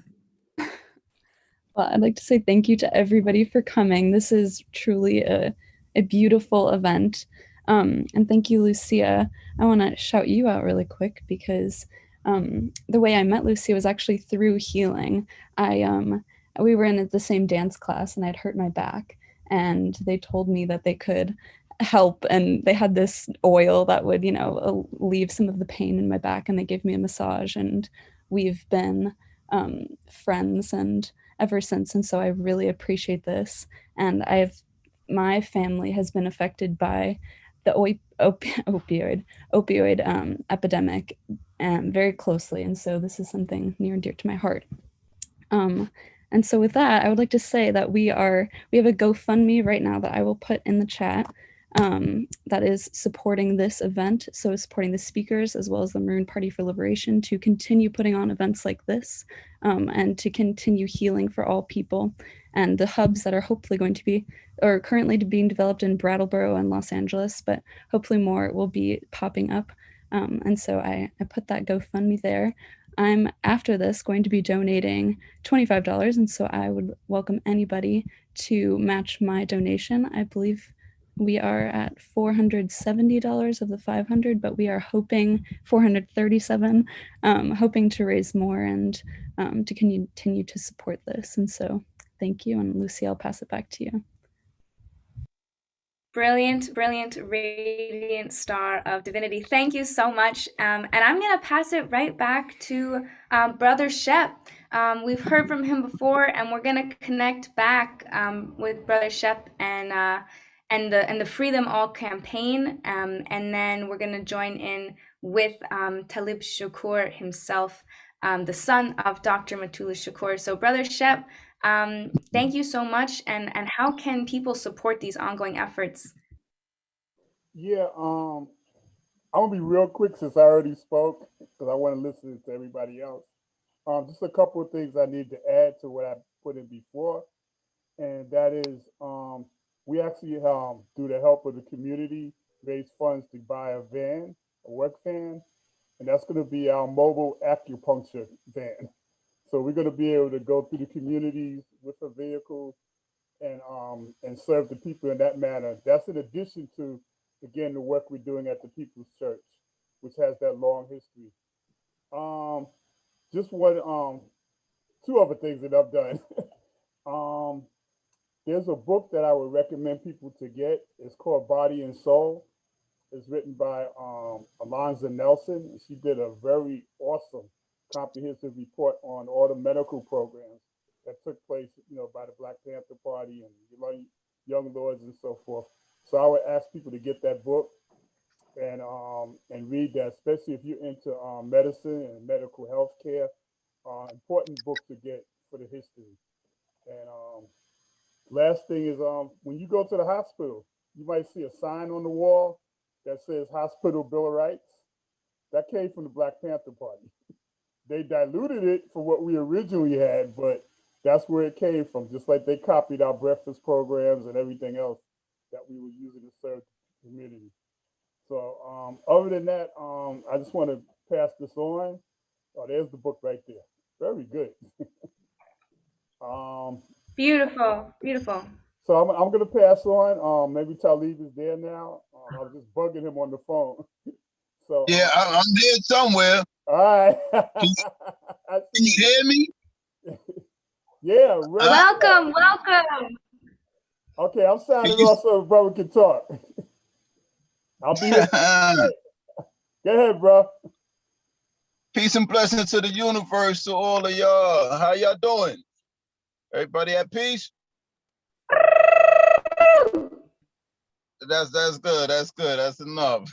Well, I'd like to say thank you to everybody for coming. This is truly a beautiful event. And thank you, Lucia. I want to shout you out really quick because the way I met Lucia was actually through healing. We were in the same dance class and I'd hurt my back, and they told me that they could help, and they had this oil that would, leave some of the pain in my back, and they gave me a massage, and we've been friends and ever since. And so I really appreciate this. And my family has been affected by the opioid epidemic very closely. And so this is something near and dear to my heart. And so with that, I would like to say that we have a GoFundMe right now that I will put in the chat that is supporting this event. So supporting the speakers as well as the Maroon Party for Liberation to continue putting on events like this and to continue healing for all people. And the hubs that are hopefully going to be, or currently being developed in Brattleboro and Los Angeles, but hopefully more will be popping up. And so I put that GoFundMe there. I'm, after this, going to be donating $25, and so I would welcome anybody to match my donation. I believe we are at $470 of the $500, but we are hoping $437, hoping to raise more and to continue to support this. And so thank you, and Lucy, I'll pass it back to you. Brilliant, brilliant, radiant star of divinity. Thank you so much. And I'm going to pass it right back to Brother Shep. We've heard from him before, and we're going to connect back with Brother Shep and the Free Them All campaign. And then we're going to join in with Talib Shakur himself, the son of Dr. Mutulu Shakur. So Brother Shep, thank you so much. And how can people support these ongoing efforts? Yeah, I'm gonna be real quick since I already spoke because I want to listen to everybody else. Just a couple of things I need to add to what I put in before, and that is we actually, through the help of the community, raise funds to buy a van, a work van, and that's going to be our mobile acupuncture van. So we're going to be able to go through the communities with a vehicle and serve the people in that manner. That's in addition to, again, the work we're doing at the People's Church, which has that long history. Just one, two other things that I've done. There's a book that I would recommend people to get. It's called Body and Soul. It's written by Alonza Nelson. She did a very awesome comprehensive report on all the medical programs that took place, by the Black Panther Party and Young Lords and so forth. So I would ask people to get that book and read that, especially if you're into medicine and medical health care. Important book to get for the history. And last thing is when you go to the hospital, you might see a sign on the wall that says Hospital Bill of Rights. That came from the Black Panther Party. They diluted it for what we originally had, but that's where it came from, just like they copied our breakfast programs and everything else that we were using to serve the community. So other than that, I just want to pass this on. Oh, there's the book right there. Very good. Um, Beautiful, beautiful. so I'm gonna pass on. Maybe Talib is there now. I was just bugging him on the phone. So Yeah, I'm there somewhere. all right. Can, I can you see. hear me? Yeah, ready. Welcome, welcome. Okay, I'm Can signing you, off so brother can talk. I'll be here. Go ahead, bro. Peace and blessings to the universe, to all of y'all. How y'all doing? Everybody at peace? That's good. That's good. That's enough.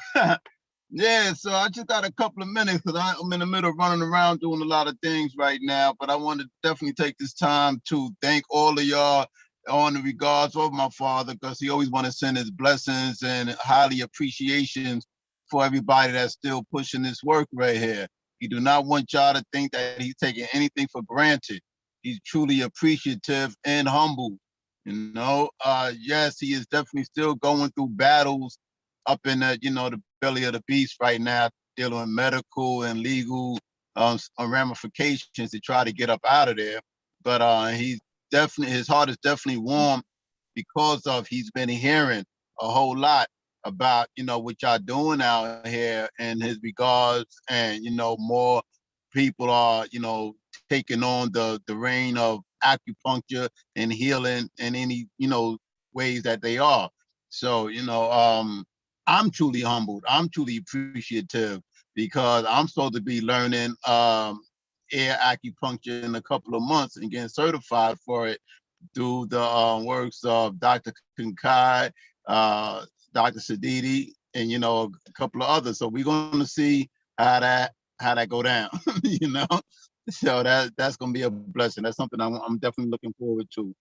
Yeah, so I just got a couple of minutes because I'm in the middle of running around doing a lot of things right now. But I want to definitely take this time to thank all of y'all on the regards of my father, because he always want to send his blessings and highly appreciations for everybody that's still pushing this work right here. He do not want y'all to think that he's taking anything for granted. He's truly appreciative and humble. Yes, he is definitely still going through battles up in the belly of the beast right now, dealing with medical and legal ramifications to try to get up out of there. But he's definitely, his heart is definitely warm because of he's been hearing a whole lot about what y'all doing out here in his regards, and more people are taking on the reign of acupuncture and healing in any ways that they are. So I'm truly humbled. I'm truly appreciative because I'm supposed to be learning air acupuncture in a couple of months and getting certified for it through the works of Dr. Kunkai, Dr. Sadidi, and a couple of others. So we're going to see how that go down. So that's going to be a blessing. That's something I'm definitely looking forward to.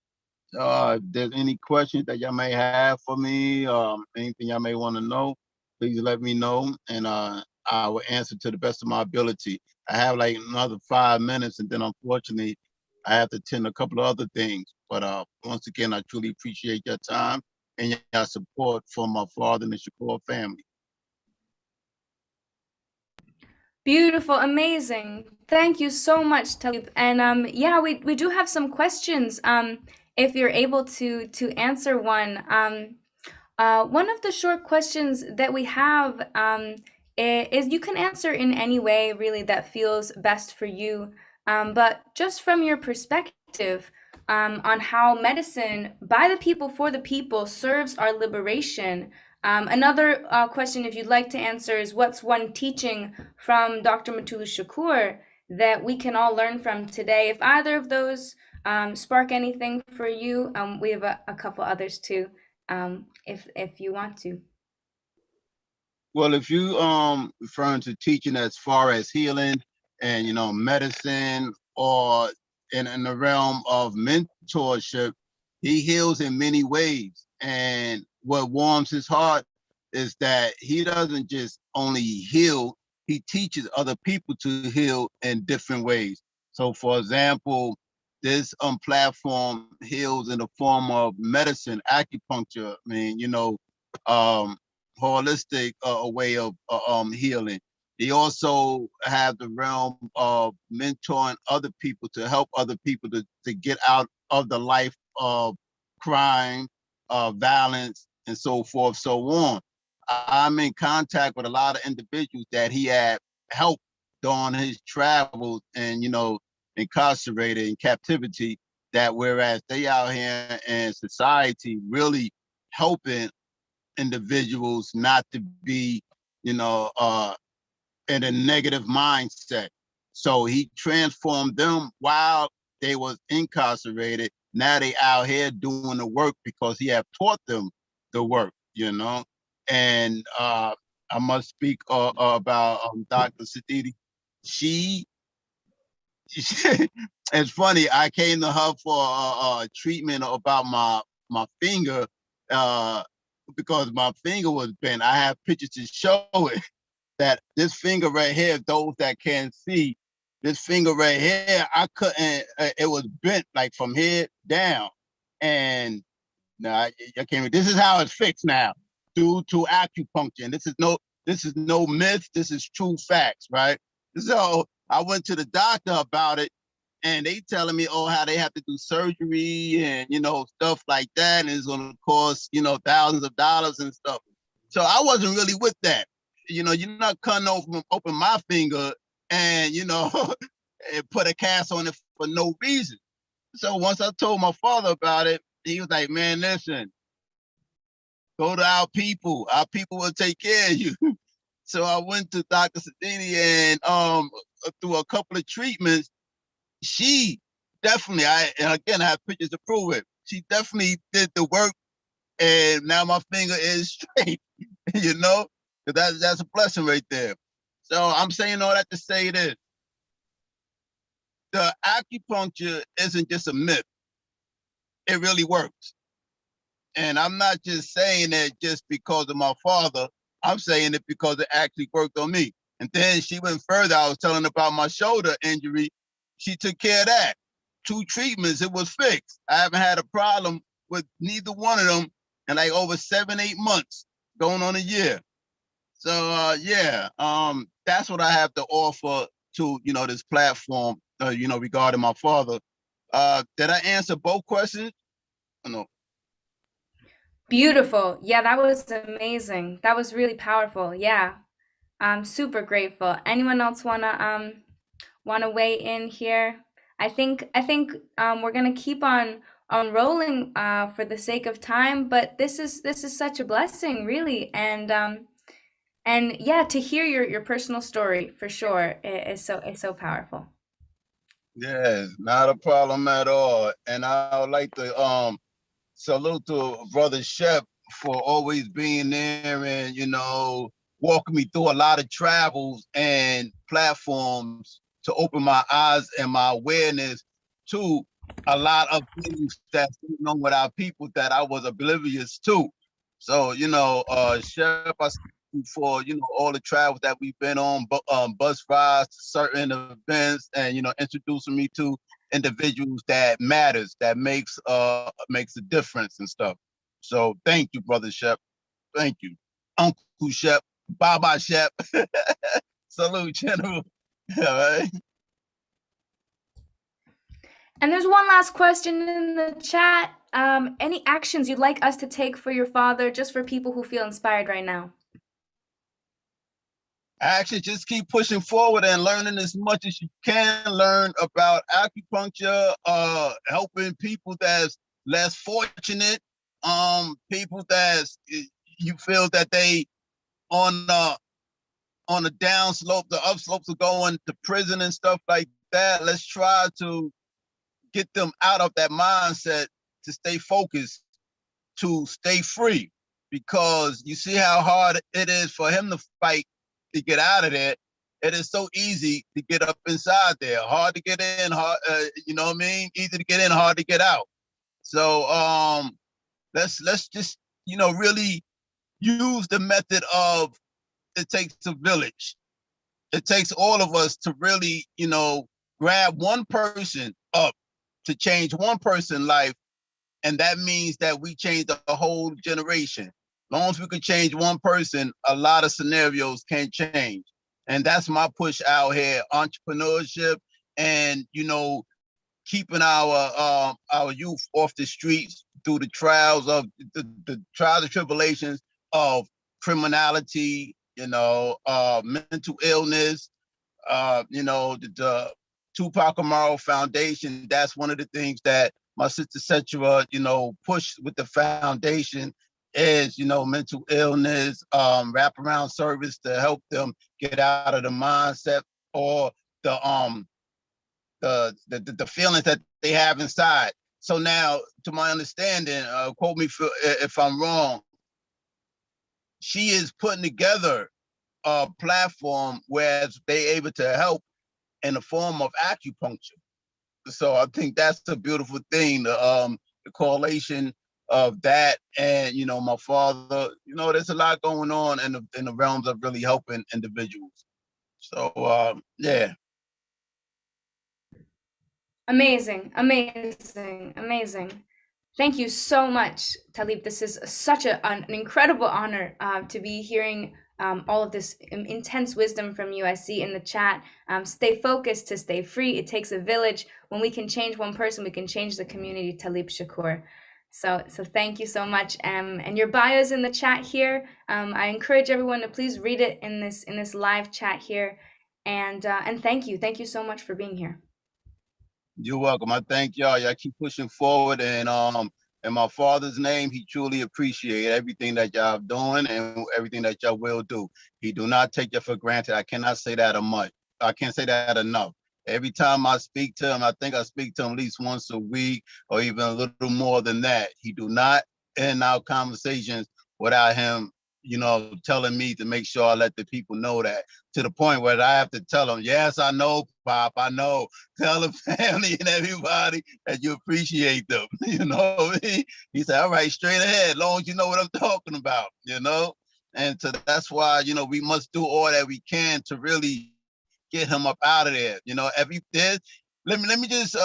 If there's any questions that y'all may have for me, anything y'all may want to know, please let me know, and I will answer to the best of my ability. I have like another 5 minutes, and then unfortunately, I have to attend a couple of other things. But once again, I truly appreciate your time and your support for my father and the Shakur family. Beautiful, amazing. Thank you so much, Talib. And yeah, we do have some questions. If you're able to answer one. One of the short questions that we have is you can answer in any way really that feels best for you. But just from your perspective on how medicine by the people for the people serves our liberation. Another question, if you'd like to answer, is what's one teaching from Dr. Mutulu Shakur that we can all learn from today? If either of those spark anything for you, we have a couple others too, if you want to. Well, if you referring to teaching as far as healing and medicine, or in the realm of mentorship, he heals in many ways. And what warms his heart is that he doesn't just only heal, he teaches other people to heal in different ways. So for example, this platform heals in the form of medicine, acupuncture. I mean, um, holistic way of healing. They also have the realm of mentoring other people to help other people to get out of the life of crime, violence, and so forth, so on. I'm in contact with a lot of individuals that he had helped during his travels and, incarcerated in captivity, that whereas they out here in society really helping individuals not to be, in a negative mindset. So he transformed them while they was incarcerated. Now they out here doing the work because he have taught them the work, And I must speak about Dr. Sadidi. She it's funny. I came to her for treatment about my finger, because my finger was bent. I have pictures to show it. That this finger right here, those that can't see, this finger right here, I couldn't. It was bent like from here down, and now I can't. This is how it's fixed now, due to acupuncture. And this is no myth. This is true facts, right? So I went to the doctor about it, and they telling me, oh, how they have to do surgery and, you know, stuff like that. And it's going to cost, you know, thousands of dollars and stuff. So I wasn't really with that. You know, you're not cutting open my finger and, you know, and put a cast on it for no reason. So once I told my father about it, he was like, man, listen, go to our people. Our people will take care of you. So I went to Dr. Sadini and through a couple of treatments, she definitely, and again, I have pictures to prove it. She definitely did the work, and now my finger is straight, you know? That's a blessing right there. So I'm saying all that to say this. The acupuncture isn't just a myth. It really works. And I'm not just saying it just because of my father. I'm saying it because it actually worked on me. And then she went further. I was telling about my shoulder injury. She took care of that. 2 treatments, it was fixed. I haven't had a problem with neither one of them in like over 7-8 months, going on a year. So yeah, that's what I have to offer to, you know, this platform, you know, regarding my father. Did I answer both questions? No. Beautiful. Yeah, that was amazing. That was really powerful. Yeah. I'm super grateful. Anyone else wanna weigh in here? I think we're gonna keep on rolling for the sake of time, but this is such a blessing, really. And yeah, to hear your personal story for sure is so powerful. Yeah, not a problem at all. And I would like to salute to Brother Shep for always being there and, you know, walking me through a lot of travels and platforms to open my eyes and my awareness to a lot of things that's going on with our people that I was oblivious to. So, you know, Shep, I salute you for, you know, all the travels that we've been on, bus rides to certain events and, you know, introducing me to individuals that matters, that makes a difference and stuff. So thank you, Brother Shep. Thank you. Uncle Shep, Baba Shep. Salute, General. All right. And there's one last question in the chat. Any actions you'd like us to take for your father, just for people who feel inspired right now? Actually, just keep pushing forward and learning as much as you can learn about acupuncture, helping people that's less fortunate, people that's you feel that they on the down slope, the up slopes of going to prison and stuff like that. Let's try to get them out of that mindset to stay focused, to stay free, because you see how hard it is for him to fight to get out of there. It is so easy to get up inside there. Hard to get in, hard, you know what I mean? Easy to get in, hard to get out. So let's just, you know, really use the method of it takes a village. It takes all of us to really, you know, grab one person up to change one person's life. And that means that we change the whole generation. As long as we can change one person, a lot of scenarios can change. And that's my push out here, entrepreneurship and, you know, keeping our youth off the streets through the trials of the trials and tribulations of criminality, you know, mental illness, you know, the Tupac Amaru Foundation. That's one of the things that my sister Setra, you know, pushed with the foundation is, you know, mental illness, wraparound service to help them get out of the mindset or the feelings that they have inside. So now, to my understanding, quote me if I'm wrong, she is putting together a platform where they're able to help in the form of acupuncture. So I think that's a beautiful thing. The correlation of that and, you know, my father, you know, there's a lot going on in the realms of really helping individuals. So yeah. Amazing, amazing, amazing. Thank you so much, Talib. This is such an incredible honor to be hearing all of this intense wisdom from you. I see in the chat, stay focused to stay free. It takes a village. When we can change one person, we can change the community. Talib Shakur. So thank you so much. And your bio is in the chat here. I encourage everyone to please read it in this live chat here. And thank you so much for being here. You're welcome. I thank y'all. Y'all keep pushing forward, and in my father's name, he truly appreciate everything that y'all doing and everything that y'all will do. He do not take it for granted. I cannot say that much. I can't say that enough. Every time I speak to him, I think I speak to him at least once a week or even a little more than that. He do not end our conversations without him, you know, telling me to make sure I let the people know that, to the point where I have to tell them, yes, I know, Pop, I know. Tell the family and everybody that you appreciate them, you know. He said, all right, straight ahead, as long as you know what I'm talking about, you know. And so that's why, you know, we must do all that we can to really get him up out of there. You know, every did. Let me just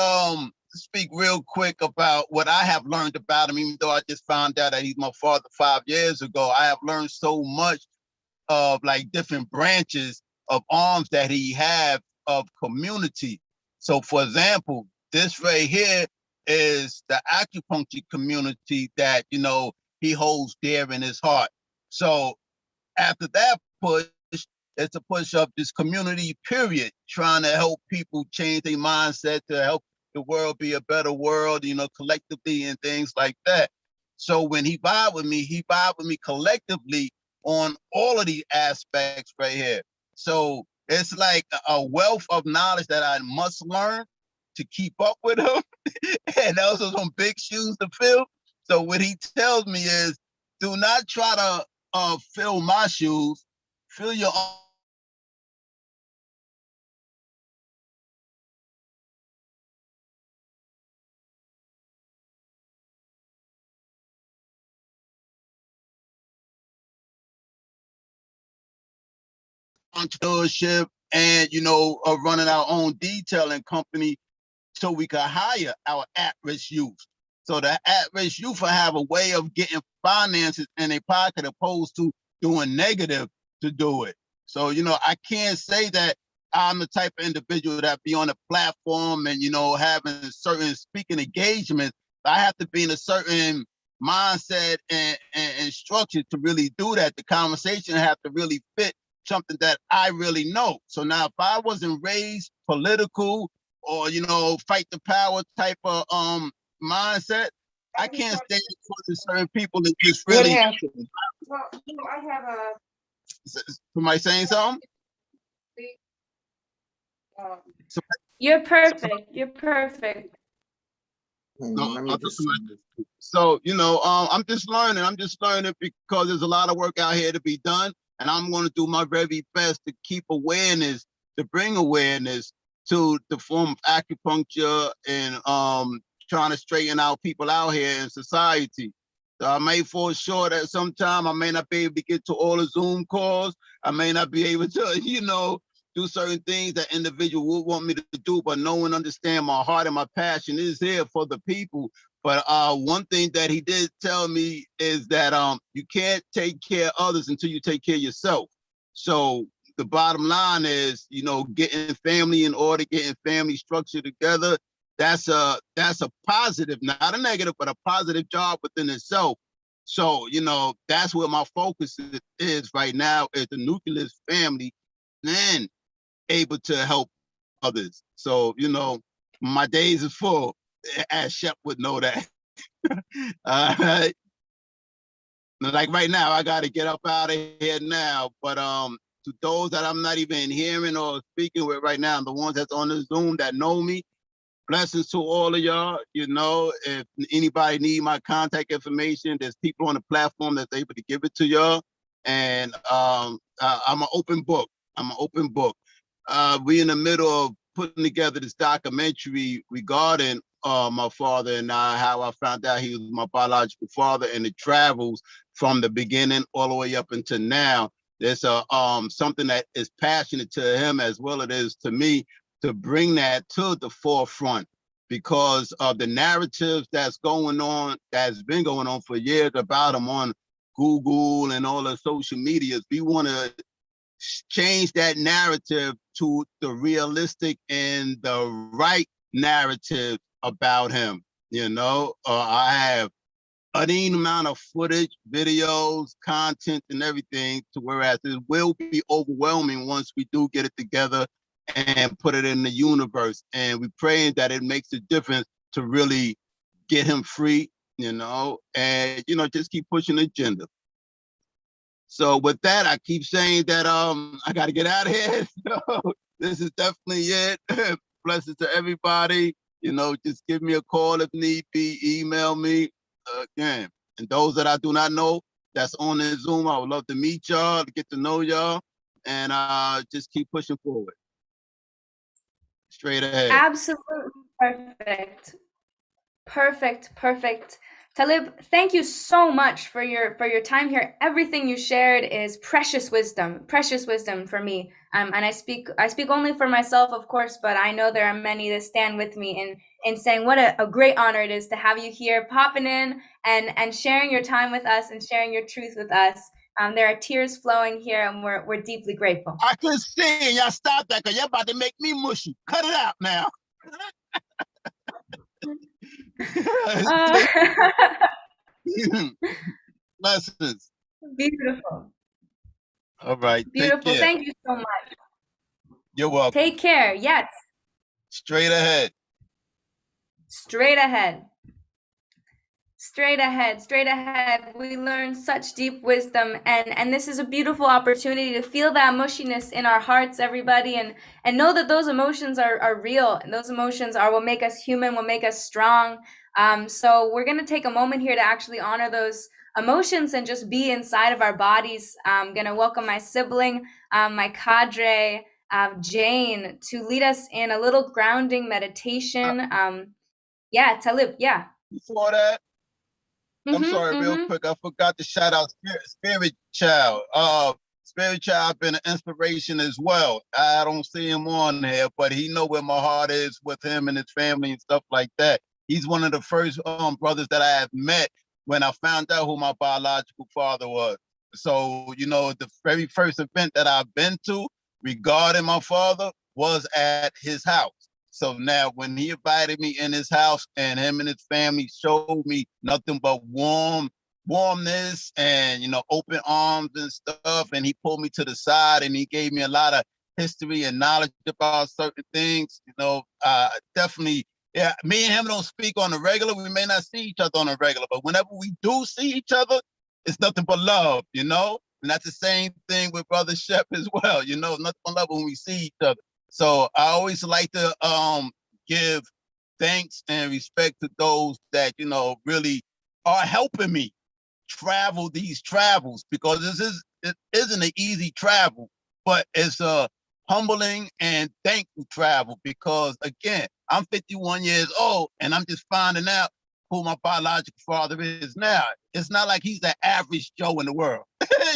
speak real quick about what I have learned about him, even though I just found out that he's my father 5 years ago. I have learned so much of like different branches of arms that he have of community. So for example, this right here is the acupuncture community that, you know, he holds dear in his heart. So after that push, it's a push of this community period, trying to help people change their mindset to help the world be a better world, you know, collectively and things like that. So when he vibe with me collectively on all of these aspects right here. So it's like a wealth of knowledge that I must learn to keep up with him. And also some big shoes to fill. So what he tells me is, do not try to fill my shoes, fill your own. Entrepreneurship and, you know, running our own detailing company so we can hire our at-risk youth. So the at-risk youth will have a way of getting finances in their pocket opposed to doing negative to do it. So, you know, I can't say that I'm the type of individual that be on a platform and, you know, having certain speaking engagements. I have to be in a certain mindset and structure to really do that. The conversation have to really fit something that I really know. So now if I wasn't raised political or, you know, fight the power type of mindset, I can't stand for certain people that just really. What happened? Well, you know, I have a. Somebody saying something? You're perfect. You're perfect. So, you know, I'm just learning. I'm just learning because there's a lot of work out here to be done. And I'm going to do my very best to keep awareness, to bring awareness to the form of acupuncture and trying to straighten out people out here in society. So I may fall short at some time. I may not be able to get to all the Zoom calls. I may not be able to, you know, do certain things that individual would want me to do, but no one understand my heart and my passion is here for the people. But one thing that he did tell me is that you can't take care of others until you take care of yourself. So the bottom line is, you know, getting family in order, getting family structure together. That's a positive, not a negative, but a positive job within itself. So, you know, that's where my focus is right now, is the nucleus family, and able to help others. So, you know, my days are full, as Shep would know that. Like right now, I got to get up out of here now. But to those that I'm not even hearing or speaking with right now, the ones that's on the Zoom that know me, blessings to all of y'all. You know, if anybody need my contact information, there's people on the platform that's able to give it to y'all. And I'm an open book. I'm an open book. We in the middle of putting together this documentary regarding my father and I, how I found out he was my biological father, and it travels from the beginning all the way up until now. There's something that is passionate to him as well it is to me, to bring that to the forefront because of the narratives that's going on, that's been going on for years about him on Google and all the social medias. We want to change that narrative to the realistic and the right narrative about him. You know, I have an amount of footage, videos, content, and everything, to whereas it will be overwhelming once we do get it together and put it in the universe. And we're praying that it makes a difference to really get him free, you know, and, you know, just keep pushing the agenda. So with that, I keep saying that I got to get out of here. So this is definitely it. Blessings to everybody. You know, just give me a call if need be, email me. Again, and those that I do not know that's on the Zoom, I would love to meet y'all, to get to know y'all, and just keep pushing forward. Straight ahead. Absolutely perfect. Perfect. Talib, thank you so much for your time here. Everything you shared is precious wisdom for me. And I speak only for myself, of course, but I know there are many that stand with me in saying what a great honor it is to have you here, popping in and sharing your time with us and sharing your truth with us. There are tears flowing here, and we're deeply grateful. I can sing. Y'all stop that, because you're about to make me mushy. Cut it out now. Blessings. Beautiful. All right. Beautiful. Thank you so much. You're welcome. Take care. Yes. Straight ahead. Straight ahead. Straight ahead. We learn such deep wisdom, and this is a beautiful opportunity to feel that mushiness in our hearts, everybody, and know that those emotions are real, and those emotions are what make us human, what make us strong. So we're gonna take a moment here to actually honor those emotions and just be inside of our bodies. I'm gonna welcome my sibling, my cadre, Jane, to lead us in a little grounding meditation. Yeah, Talib, yeah. Before that, I'm sorry, real quick. I forgot to shout out Spirit Child. Spirit Child been an inspiration as well. I don't see him on here, but he know where my heart is with him and his family and stuff like that. He's one of the first brothers that I have met when I found out who my biological father was. So, you know, the very first event that I've been to regarding my father was at his house. So now when he invited me in his house and him and his family showed me nothing but warmness and, you know, open arms and stuff. And he pulled me to the side and he gave me a lot of history and knowledge about certain things. You know, definitely, yeah, me and him don't speak on the regular. We may not see each other on the regular, but whenever we do see each other, it's nothing but love, you know? And that's the same thing with Brother Shep as well. You know, nothing but love when we see each other. So I always like to give thanks and respect to those that, you know, really are helping me travel these travels, because it isn't an easy travel, but it's a humbling and thankful travel, because again, I'm 51 years old and I'm just finding out who my biological father is now. It's not like he's the average Joe in the world.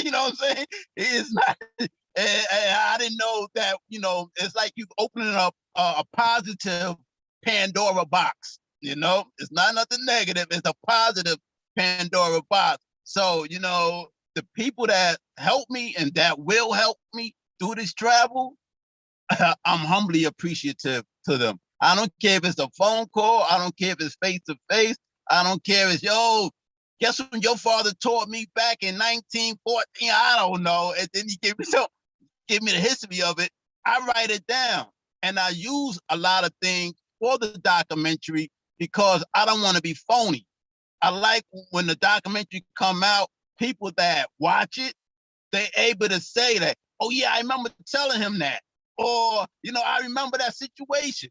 You know what I'm saying? He is not. And I didn't know that, you know, it's like you opening up a positive Pandora box, you know? It's not nothing negative, it's a positive Pandora box. So, you know, the people that help me and that will help me through this travel, I'm humbly appreciative to them. I don't care if it's a phone call, I don't care if it's face to face, I don't care if it's, yo, guess when your father taught me back in 1914, I don't know. And then he gave me the history of it. I write it down and I use a lot of things for the documentary because I don't want to be phony. I like when the documentary come out, people that watch it, they able to say that, oh yeah, I remember telling him that. Or, you know, I remember that situation.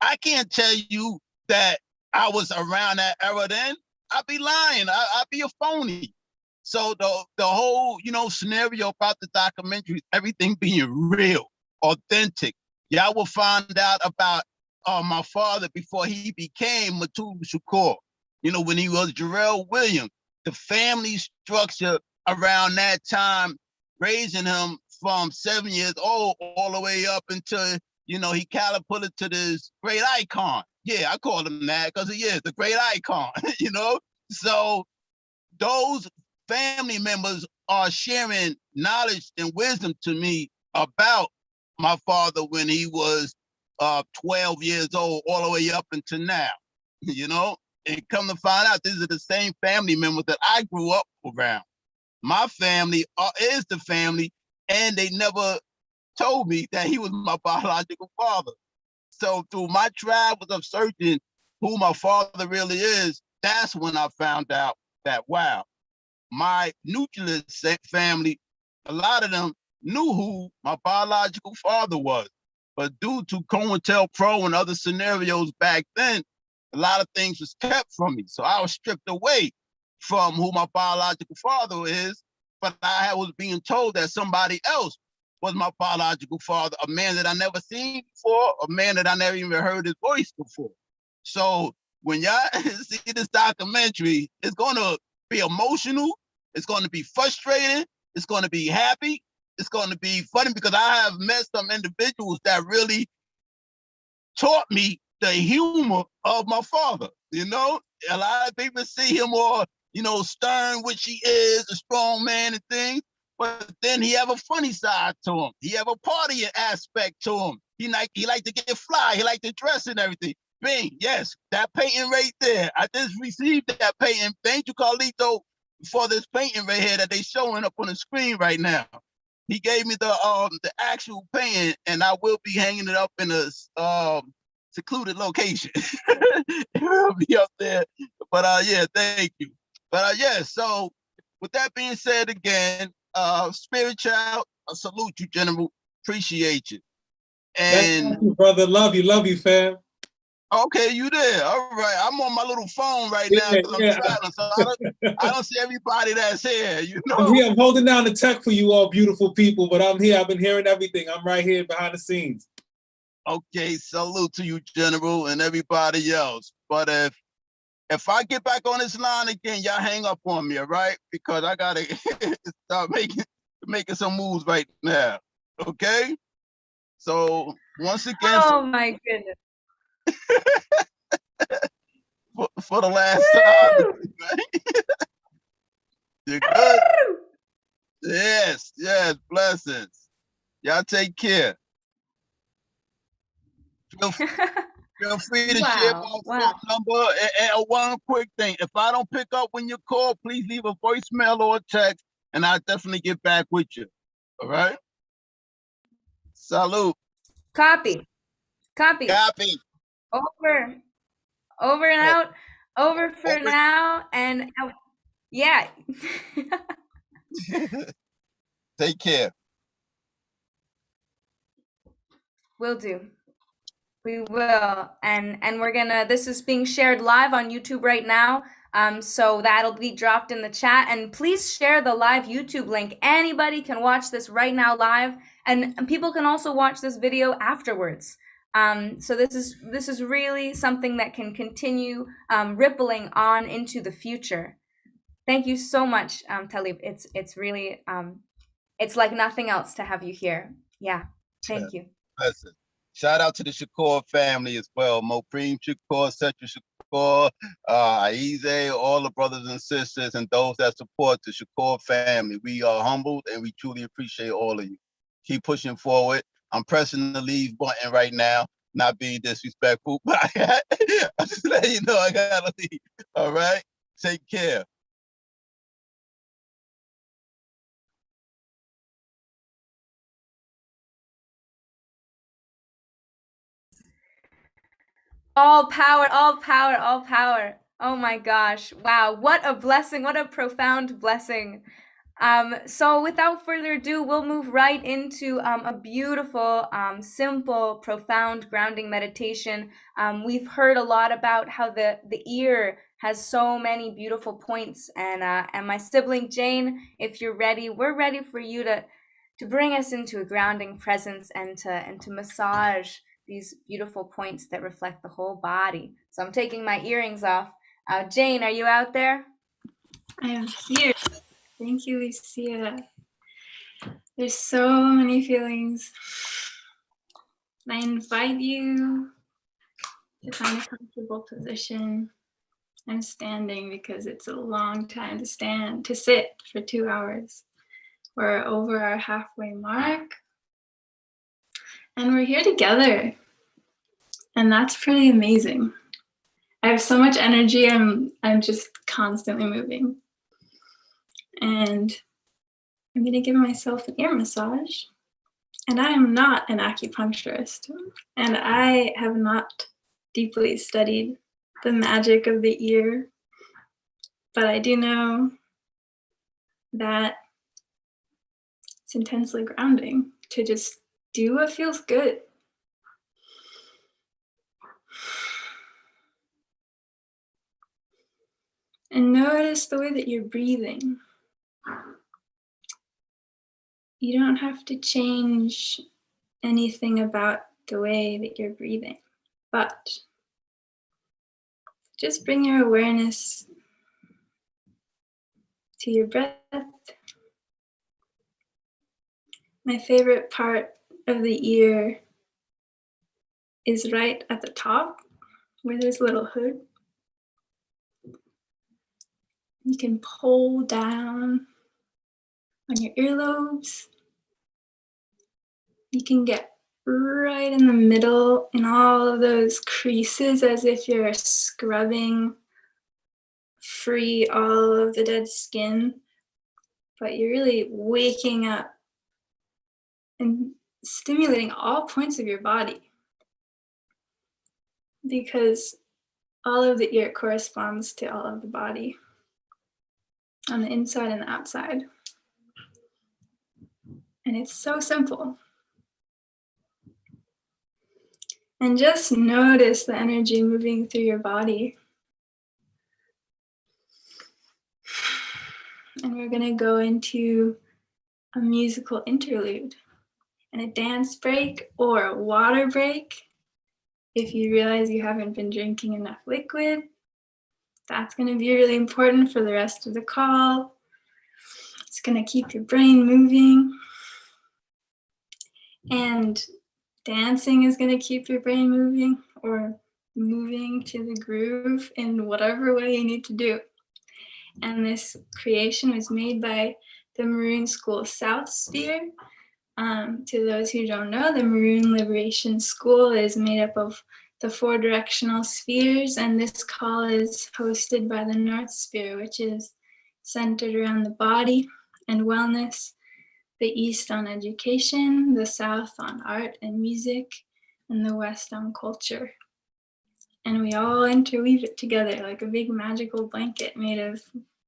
I can't tell you that I was around that era then. I'd be lying. I'd be a phony. So the whole, you know, scenario about the documentary, everything being real, authentic. Y'all will find out about my father before he became Mutulu Shakur. You know, when he was Jarrell Williams, the family structure around that time, raising him from 7 years old all the way up until, you know, he catapulted to this great icon. Yeah, I call him that because he is the great icon, you know? So those family members are sharing knowledge and wisdom to me about my father when he was 12 years old, all the way up until now, you know? And come to find out, these are the same family members that I grew up around. My family is the family, and they never told me that he was my biological father. So through my travels of searching who my father really is, that's when I found out that, wow, my nuclear family, a lot of them knew who my biological father was. But due to COINTELPRO and other scenarios back then, a lot of things was kept from me. So I was stripped away from who my biological father is, but I was being told that somebody else was my biological father, a man that I never seen before, a man that I never even heard his voice before. So when y'all see this documentary, it's gonna be emotional, it's gonna be frustrating, it's gonna be happy, it's gonna be funny, because I have met some individuals that really taught me the humor of my father. You know, a lot of people see him more, you know, stern, which he is, a strong man and things, but then he have a funny side to him. He have a party aspect to him. He like to get fly, he like to dress and everything. Bing, yes, that painting right there. I just received that painting. Thank you, Carlito, for this painting right here that they showing up on the screen right now. He gave me the actual painting, and I will be hanging it up in a secluded location. It will be up there. But yeah, thank you. But yeah, so with that being said again, Spirit Child, I salute you, General. Appreciate you. And thank you, brother. Love you, fam. Okay, you there. All right. I'm on my little phone right now because I'm traveling, so I don't see everybody that's here, you know. I'm here. I'm holding down the tech for you all beautiful people, but I'm here. I've been hearing everything. I'm right here behind the scenes. Okay, salute to you, General, and everybody else. But if I get back on this line again, y'all hang up on me, all right? Because I gotta start making some moves right now. Okay? So once again, Oh my goodness. for the last time. You're good. Yes, blessings. Y'all take care. Feel free to share my phone number. And one quick thing, if I don't pick up when you call, please leave a voicemail or a text, and I'll definitely get back with you. All right? Salute. Copy. Over and out. Over for now, and yeah. Take care. Will do. We will, and we're gonna. This is being shared live on YouTube right now. So that'll be dropped in the chat, and please share the live YouTube link. Anybody can watch this right now live, and people can also watch this video afterwards. So this is really something that can continue rippling on into the future. Thank you so much, Talib. It's really it's like nothing else to have you here. Yeah, thank you. Listen. Shout out to the Shakur family as well. Mopreem Shakur, Central Shakur, Aize, all the brothers and sisters, and those that support the Shakur family. We are humbled and we truly appreciate all of you. Keep pushing forward. I'm pressing the leave button right now, not being disrespectful, but I'm just letting you know I gotta leave. All right? Take care. All power, all power, all power. Oh my gosh. Wow. What a blessing. What a profound blessing. So without further ado, we'll move right into a beautiful, simple, profound grounding meditation. We've heard a lot about how the ear has so many beautiful points, and my sibling Jane, if you're ready, we're ready for you to bring us into a grounding presence and to massage these beautiful points that reflect the whole body. So I'm taking my earrings off. Jane, are you out there? I am here. Thank you, Lucia. There's so many feelings. I invite you to find a comfortable position. I'm standing because it's a long time to sit for 2 hours. We're over our halfway mark. And we're here together. And that's pretty amazing. I have so much energy, I'm just constantly moving. And I'm gonna give myself an ear massage. And I am not an acupuncturist. And I have not deeply studied the magic of the ear. But I do know that it's intensely grounding to just do what feels good. And notice the way that you're breathing. You don't have to change anything about the way that you're breathing, but just bring your awareness to your breath. My favorite part of the ear is right at the top where there's a little hood. You can pull down on your earlobes. You can get right in the middle in all of those creases as if you're scrubbing free all of the dead skin, but you're really waking up and stimulating all points of your body, because all of the ear corresponds to all of the body on the inside and the outside. And it's so simple. And just notice the energy moving through your body. And we're gonna go into a musical interlude and a dance break or a water break. If you realize you haven't been drinking enough liquid, that's gonna be really important for the rest of the call. It's gonna keep your brain moving. And dancing is gonna keep your brain moving, or moving to the groove in whatever way you need to do. And this creation was made by the Maroon School South Sphere. To those who don't know, the Maroon Liberation School is made up of the 4 directional spheres, and this call is hosted by the North Sphere, which is centered around the body and wellness, the East on education, the South on art and music, and the West on culture. And we all interweave it together like a big magical blanket made of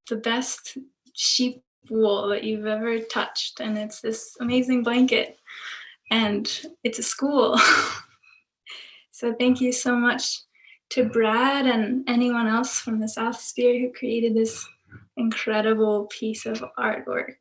the best sheep wool that you've ever touched. And it's this amazing blanket, and it's a school. So thank you so much to Brad and anyone else from the South Sphere who created this incredible piece of artwork.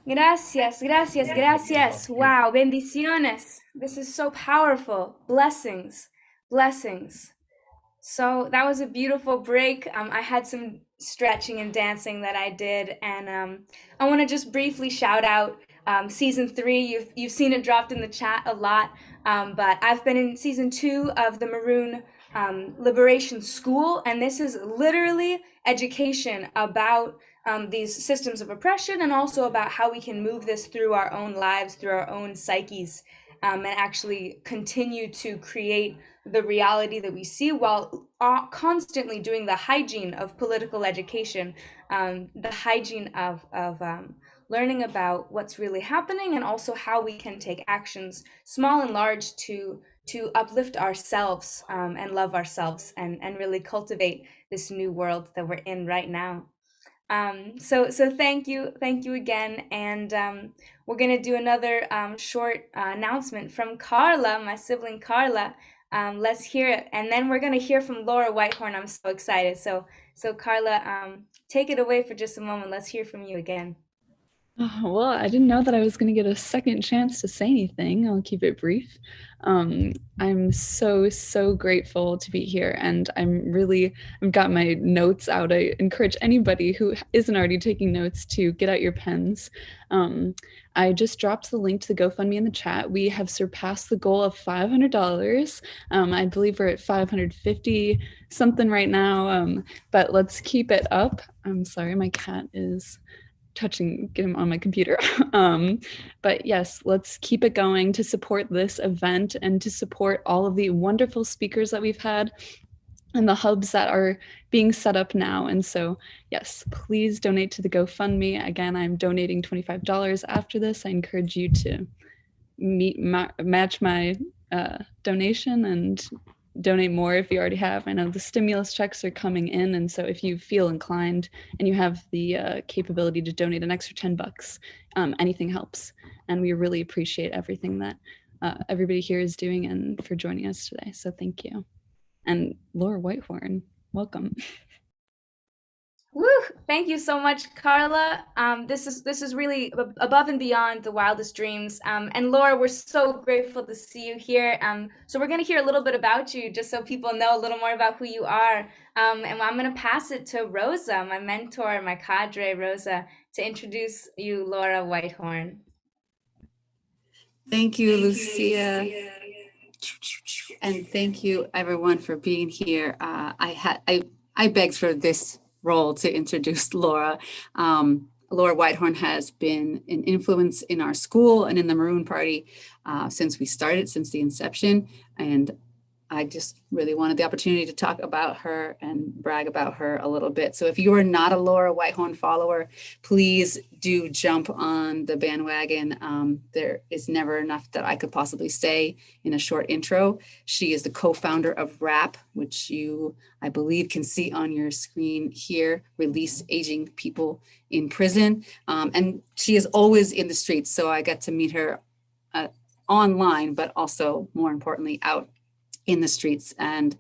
Gracias, gracias, gracias. Wow, bendiciones. This is so powerful. Blessings, blessings. So that was a beautiful break. I had some stretching and dancing that I did, and I want to just briefly shout out season 3. You've seen it dropped in the chat a lot, but I've been in season 2 of the Maroon Liberation School, and this is literally education about these systems of oppression, and also about how we can move this through our own lives, through our own psyches, and actually continue to create the reality that we see, while constantly doing the hygiene of political education, the hygiene of learning about what's really happening, and also how we can take actions, small and large, to uplift ourselves and love ourselves, and really cultivate this new world that we're in right now. So thank you again, and we're gonna do another short announcement from Carla, my sibling Carla. Let's hear it, and then we're gonna hear from Laura Whitehorn. I'm so excited. So Carla, take it away for just a moment. Let's hear from you again. Oh, well, I didn't know that I was going to get a second chance to say anything. I'll keep it brief. I'm so grateful to be here, and I've got my notes out. I encourage anybody who isn't already taking notes to get out your pens. I just dropped the link to the GoFundMe in the chat. We have surpassed the goal of $500. I believe we're at 550 something right now, but let's keep it up. I'm sorry, my cat is get him on my computer. But yes, let's keep it going to support this event and to support all of the wonderful speakers that we've had and the hubs that are being set up now. And so, yes, please donate to the GoFundMe. Again, I'm donating $25 after this. I encourage you to match my donation and donate more if you already have. I know the stimulus checks are coming in, and so if you feel inclined and you have the capability to donate an extra $10, anything helps. And we really appreciate everything that everybody here is doing and for joining us today. So thank you. And Laura Whitehorn, welcome. Woo! Thank you so much, Carla. This is really above and beyond the wildest dreams. And Laura, we're so grateful to see you here. So we're going to hear a little bit about you, just so people know a little more about who you are. And I'm going to pass it to Rosa, my mentor, my cadre, Rosa, to introduce you, Laura Whitehorn. Thank you, Lucia. And thank you, everyone, for being here. I begged for this role to introduce Laura. Laura Whitehorn has been an influence in our school and in the Maroon Party since the inception. And I just really wanted the opportunity to talk about her and brag about her a little bit. So if you are not a Laura Whitehorn follower, please do jump on the bandwagon. There is never enough that I could possibly say in a short intro. She is the co-founder of RAP, which you, I believe, can see on your screen here, Release Aging People in Prison. And she is always in the streets. So I get to meet her online, but also more importantly, out in the streets, and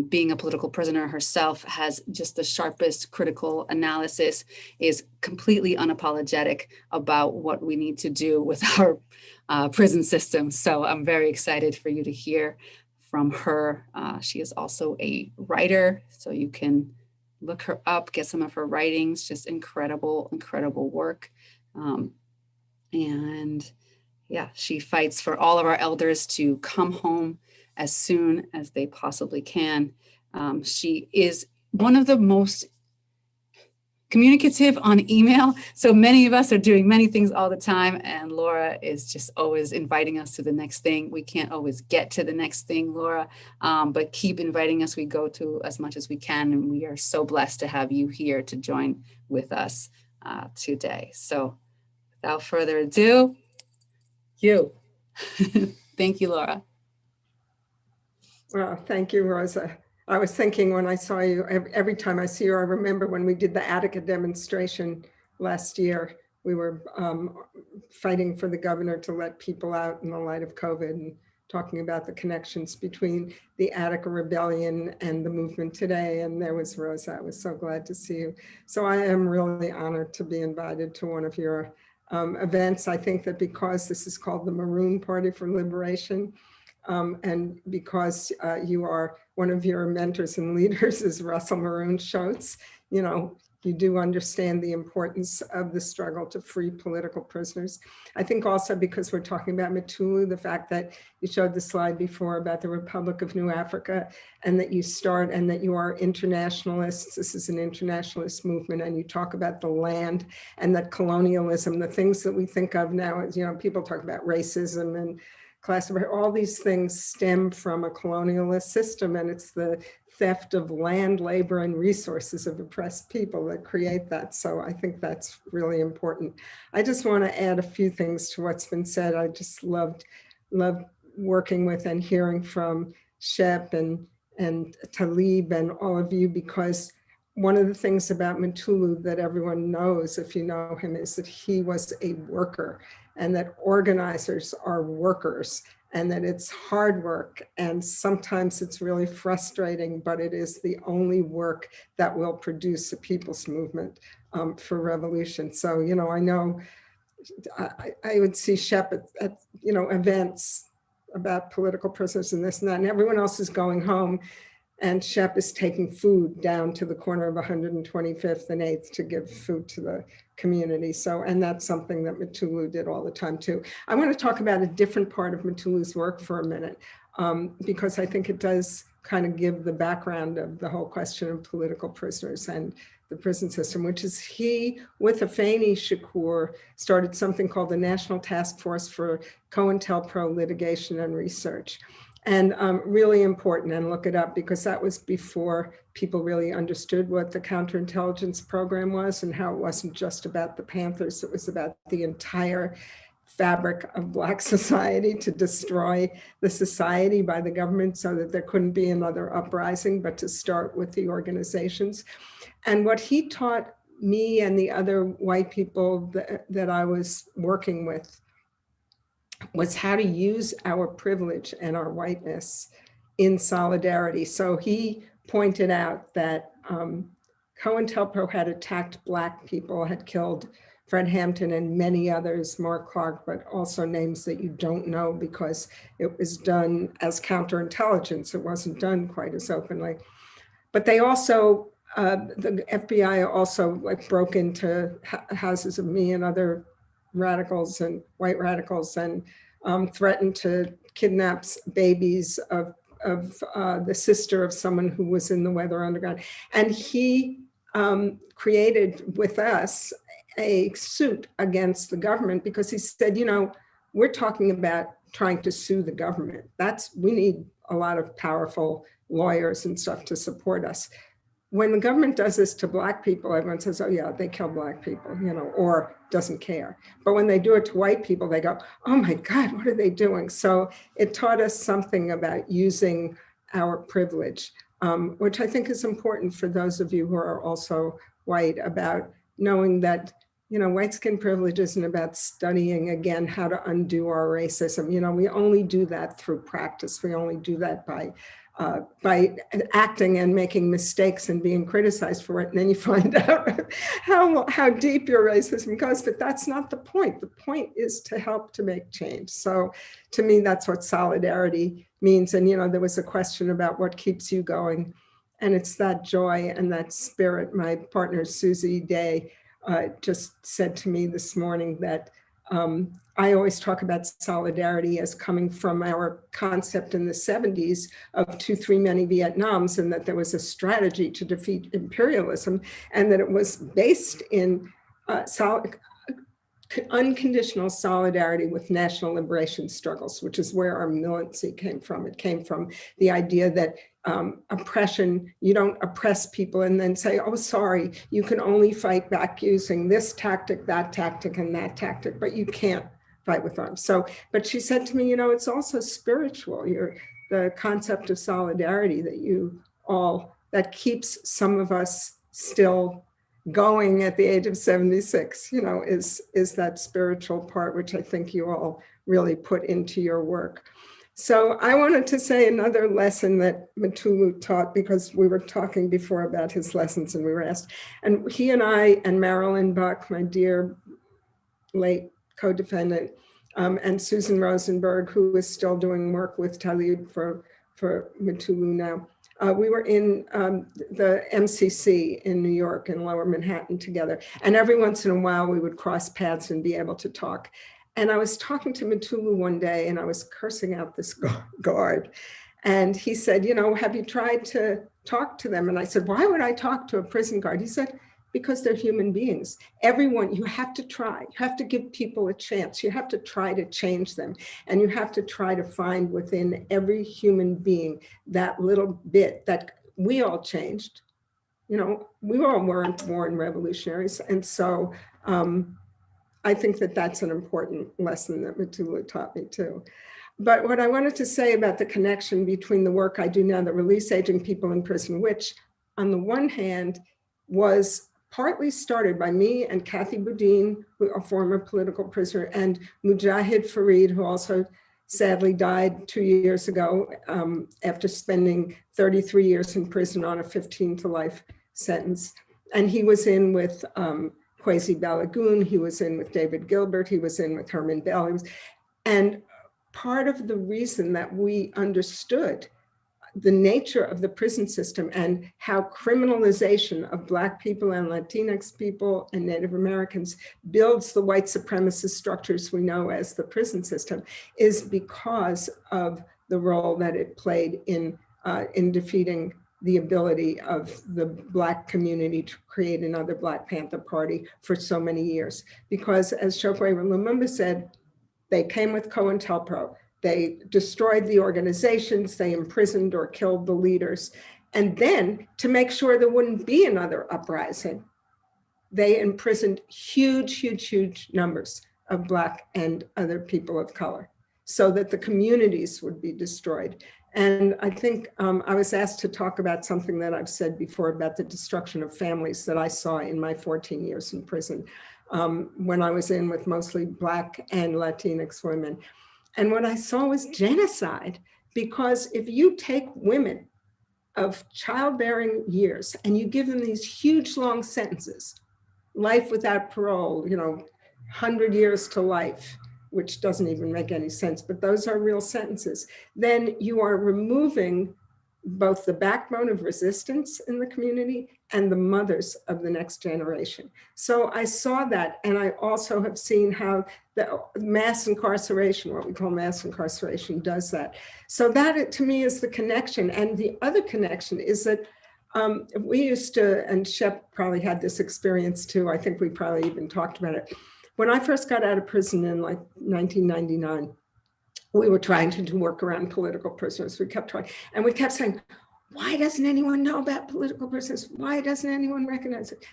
being a political prisoner herself, has just the sharpest critical analysis, is completely unapologetic about what we need to do with our prison system. So I'm very excited for you to hear from her. She is also a writer, so you can look her up, get some of her writings, just incredible work. And yeah, she fights for all of our elders to come home as soon as they possibly can. She is one of the most communicative on email. So many of us are doing many things all the time, and Laura is just always inviting us to the next thing. We can't always get to the next thing, Laura, but keep inviting us. We go to as much as we can, and we are so blessed to have you here to join with us today. So without further ado, you. Thank you, Laura. Well, thank you, Rosa. I was thinking when I saw you, every time I see you, I remember when we did the Attica demonstration last year. We were fighting for the governor to let people out in the light of COVID, and talking about the connections between the Attica rebellion and the movement today. And there was Rosa. I was so glad to see you. So I am really honored to be invited to one of your events. I think that because this is called the Maroon Party for Liberation, and because you are, one of your mentors and leaders is Russell Maroon Schultz, you know, you do understand the importance of the struggle to free political prisoners. I think also because we're talking about Mutulu, the fact that you showed the slide before about the Republic of New Africa, and that you start and that you are internationalists. This is an internationalist movement, and you talk about the land and that colonialism, the things that we think of now as, you know, people talk about racism and class, all these things stem from a colonialist system, and it's the theft of land, labor, and resources of oppressed people that create that. So I think that's really important. I just want to add a few things to what's been said. I just loved working with and hearing from Shep and Talib and all of you, because one of the things about Mutulu that everyone knows, if you know him, is that he was a worker, and that organizers are workers, and that it's hard work, and sometimes it's really frustrating, but it is the only work that will produce a people's movement for revolution. So, you know, I know I would see Shep at you know, events about political prisoners and this and that, and everyone else is going home, and Shep is taking food down to the corner of 125th and 8th to give food to the community. So, and that's something that Mutulu did all the time too. I want to talk about a different part of Mutulu's work for a minute, because I think it does kind of give the background of the whole question of political prisoners and the prison system, which is he, with Afeni Shakur, started something called the National Task Force for COINTELPRO Litigation and Research. And really important, and look it up, because that was before people really understood what the counterintelligence program was and how it wasn't just about the Panthers, it was about the entire fabric of Black society, to destroy the society by the government so that there couldn't be another uprising, but to start with the organizations. And what he taught me and the other white people that I was working with was how to use our privilege and our whiteness in solidarity. So he pointed out that COINTELPRO had attacked Black people, had killed Fred Hampton and many others, Mark Clark, but also names that you don't know because it was done as counterintelligence. It wasn't done quite as openly. But they also, the FBI also like broke into houses of me and other radicals and white radicals, and threatened to kidnap babies of the sister of someone who was in the Weather Underground. And he created with us a suit against the government, because he said, you know, we're talking about trying to sue the government. We need a lot of powerful lawyers and stuff to support us. When the government does this to Black people, everyone says, oh yeah, they kill Black people, you know, or doesn't care. But when they do it to white people, they go, oh my God, what are they doing? So it taught us something about using our privilege, which I think is important for those of you who are also white, about knowing that, you know, white skin privilege isn't about studying again how to undo our racism. You know, we only do that through practice. We only do that by acting and making mistakes and being criticized for it. And then you find out how deep your racism goes, but that's not the point. The point is to help to make change. So to me, that's what solidarity means. And, you know, there was a question about what keeps you going. And it's that joy and that spirit. My partner, Susie Day, just said to me this morning that I always talk about solidarity as coming from our concept in the 70s of 2-3 many Vietnams, and that there was a strategy to defeat imperialism, and that it was based in unconditional solidarity with national liberation struggles, which is where our militancy came from. It came from the idea that oppression, you don't oppress people and then say, oh, sorry, you can only fight back using this tactic, that tactic, and that tactic, but you can't fight with arms. So, but she said to me, you know, it's also spiritual. The concept of solidarity that keeps some of us still going at the age of 76, you know, is that spiritual part, which I think you all really put into your work. So I wanted to say another lesson that Mutulu taught, because we were talking before about his lessons and we were asked, and he and I and Marilyn Buck, my dear late co-defendant, and Susan Rosenberg, who is still doing work with Talib for Mutulu now. We were in the MCC in New York in Lower Manhattan together. And every once in a while we would cross paths and be able to talk. And I was talking to Mutulu one day and I was cursing out this guard. And he said, you know, have you tried to talk to them? And I said, why would I talk to a prison guard? He said, because they're human beings. Everyone, you have to try. You have to give people a chance. You have to try to change them. And you have to try to find within every human being that little bit that we all changed. You know, we all weren't born revolutionaries. And so I think that that's an important lesson that Mutulu taught me too. But what I wanted to say about the connection between the work I do now, the release aging people in prison, which on the one hand was partly started by me and Kathy Boudin, a former political prisoner, and Mujahid Farid, who also sadly died 2 years ago after spending 33 years in prison on a 15 to life sentence. And he was in with Kwesi Balagoon, he was in with David Gilbert, he was in with Herman Bell. And part of the reason that we understood the nature of the prison system and how criminalization of Black people and Latinx people and Native Americans builds the white supremacist structures we know as the prison system is because of the role that it played in defeating the ability of the Black community to create another Black Panther Party for so many years. Because as Chokwe Lumumba said, they came with COINTELPRO. They destroyed the organizations, they imprisoned or killed the leaders. And then to make sure there wouldn't be another uprising, they imprisoned huge, huge, huge numbers of Black and other people of color so that the communities would be destroyed. And I think I was asked to talk about something that I've said before about the destruction of families that I saw in my 14 years in prison when I was in with mostly Black and Latinx women. And what I saw was genocide, because if you take women of childbearing years and you give them these huge long sentences, life without parole, you know, 100 years to life, which doesn't even make any sense, but those are real sentences, then you are removing both the backbone of resistance in the community and the mothers of the next generation. So I saw that, and I also have seen how the mass incarceration, what we call mass incarceration, does that. So that to me is the connection. And the other connection is that we used to, and Shep probably had this experience too, I think we probably even talked about it. When I first got out of prison in like 1999, we were trying to do work around political prisoners. We kept trying, and we kept saying, why doesn't anyone know about political prisoners? Why doesn't anyone recognize it?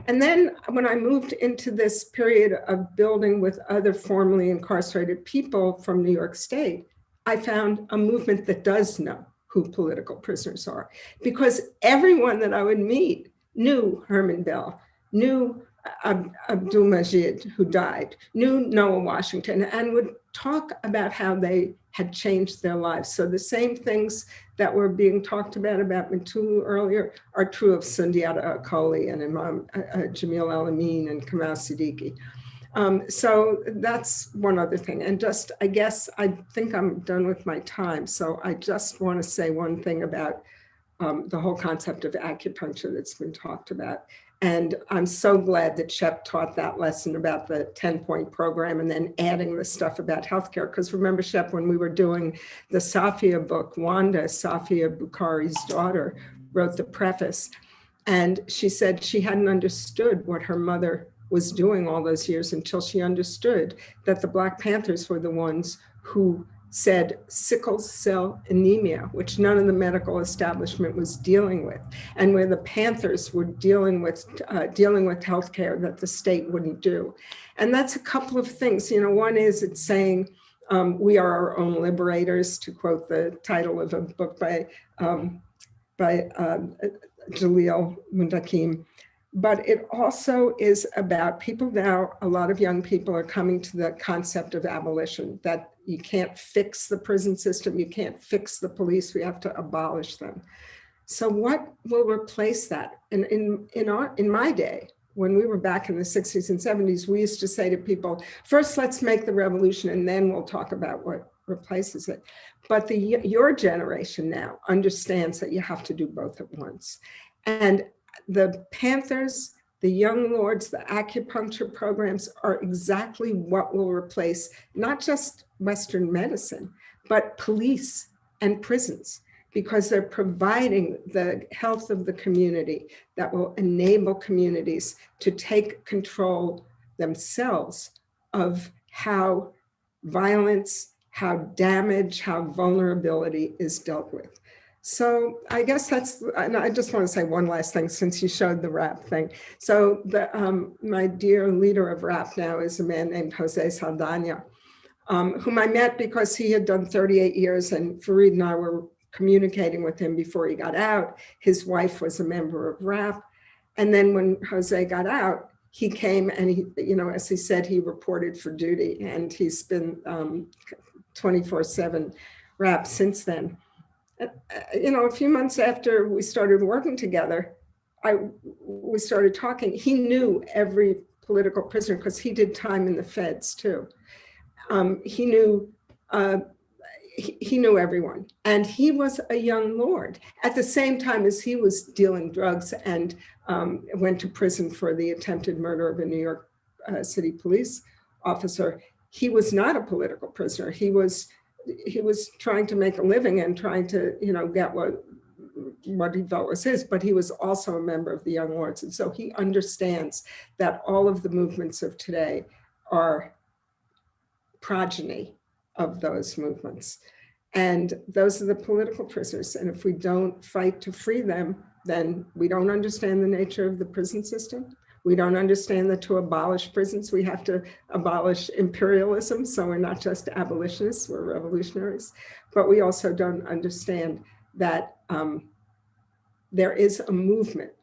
And then when I moved into this period of building with other formerly incarcerated people from New York State, I found a movement that does know who political prisoners are, because everyone that I would meet knew Herman Bell, knew Abdul Majid, who died, knew Noah Washington, and would talk about how they had changed their lives. So the same things that were being talked about Mutulu earlier are true of Sundiata Akoli and Imam Jamil Al-Amin and Kamal Siddiqui. So that's one other thing. And just, I guess, I think I'm done with my time. So I just want to say one thing about the whole concept of acupuncture that's been talked about. And I'm so glad that Shep taught that lesson about the 10-point program and then adding the stuff about healthcare. Because remember, Shep, when we were doing the Safia book, Wanda, Safia Bukhari's daughter, wrote the preface. And she said she hadn't understood what her mother was doing all those years until she understood that the Black Panthers were the ones who said sickle cell anemia, which none of the medical establishment was dealing with, and where the Panthers were dealing with healthcare that the state wouldn't do. And that's a couple of things. You know, one is it's saying we are our own liberators, to quote the title of a book by Jalil Mundakim. But it also is about people now, a lot of young people are coming to the concept of abolition, that you can't fix the prison system, you can't fix the police, we have to abolish them. So what will replace that? And in my day, when we were back in the 60s and 70s, we used to say to people, first, let's make the revolution and then we'll talk about what replaces it. But your generation now understands that you have to do both at once. And the Panthers, the Young Lords, the acupuncture programs are exactly what will replace not just Western medicine, but police and prisons, because they're providing the health of the community that will enable communities to take control themselves of how violence, how damage, how vulnerability is dealt with. So I guess and I just want to say one last thing since you showed the rap thing. So my dear leader of rap now is a man named Jose Saldana, whom I met because he had done 38 years and Fareed and I were communicating with him before he got out. His wife was a member of RAP. And then when Jose got out, he came and he, as he said, he reported for duty, and he's been 24/7 RAP since then. A few months after we started working together, we started talking. He knew every political prisoner because he did time in the feds too. He knew everyone, and he was a young lord at the same time as he was dealing drugs and went to prison for the attempted murder of a New York City police officer. He was not a political prisoner. He was trying to make a living and trying to get what he felt was his, but he was also a member of the Young Lords, and so he understands that all of the movements of today are progeny of those movements. And those are the political prisoners. And if we don't fight to free them, then we don't understand the nature of the prison system. We don't understand that to abolish prisons, we have to abolish imperialism. So we're not just abolitionists, we're revolutionaries. But we also don't understand that there is a movement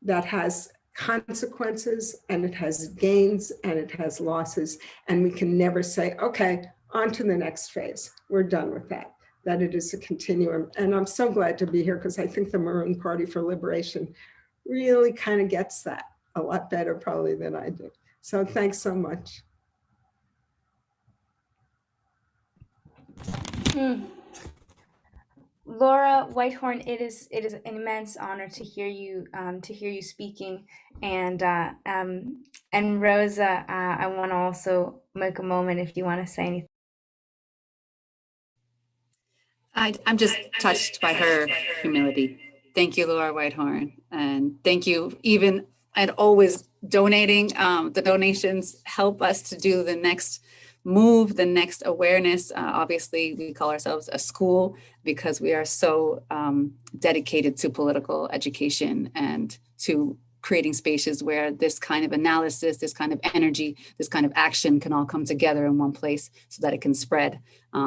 that has consequences, and it has gains, and it has losses, and we can never say, okay, on to the next phase. We're done with that, that it is a continuum. And I'm so glad to be here because I think the Maroon Party for Liberation really kind of gets that a lot better probably than I do. So thanks so much. Laura Whitehorn, it is an immense honor to hear you speaking, and Rosa, I want to also make a moment if you want to say anything. I'm just touched by her humility. Thank you, Laura Whitehorn, and thank you even and always donating. The donations help us to do the next move, the next awareness. Obviously, we call ourselves a school because we are so dedicated to political education and to creating spaces where this kind of analysis, this kind of energy, this kind of action can all come together in one place so that it can spread.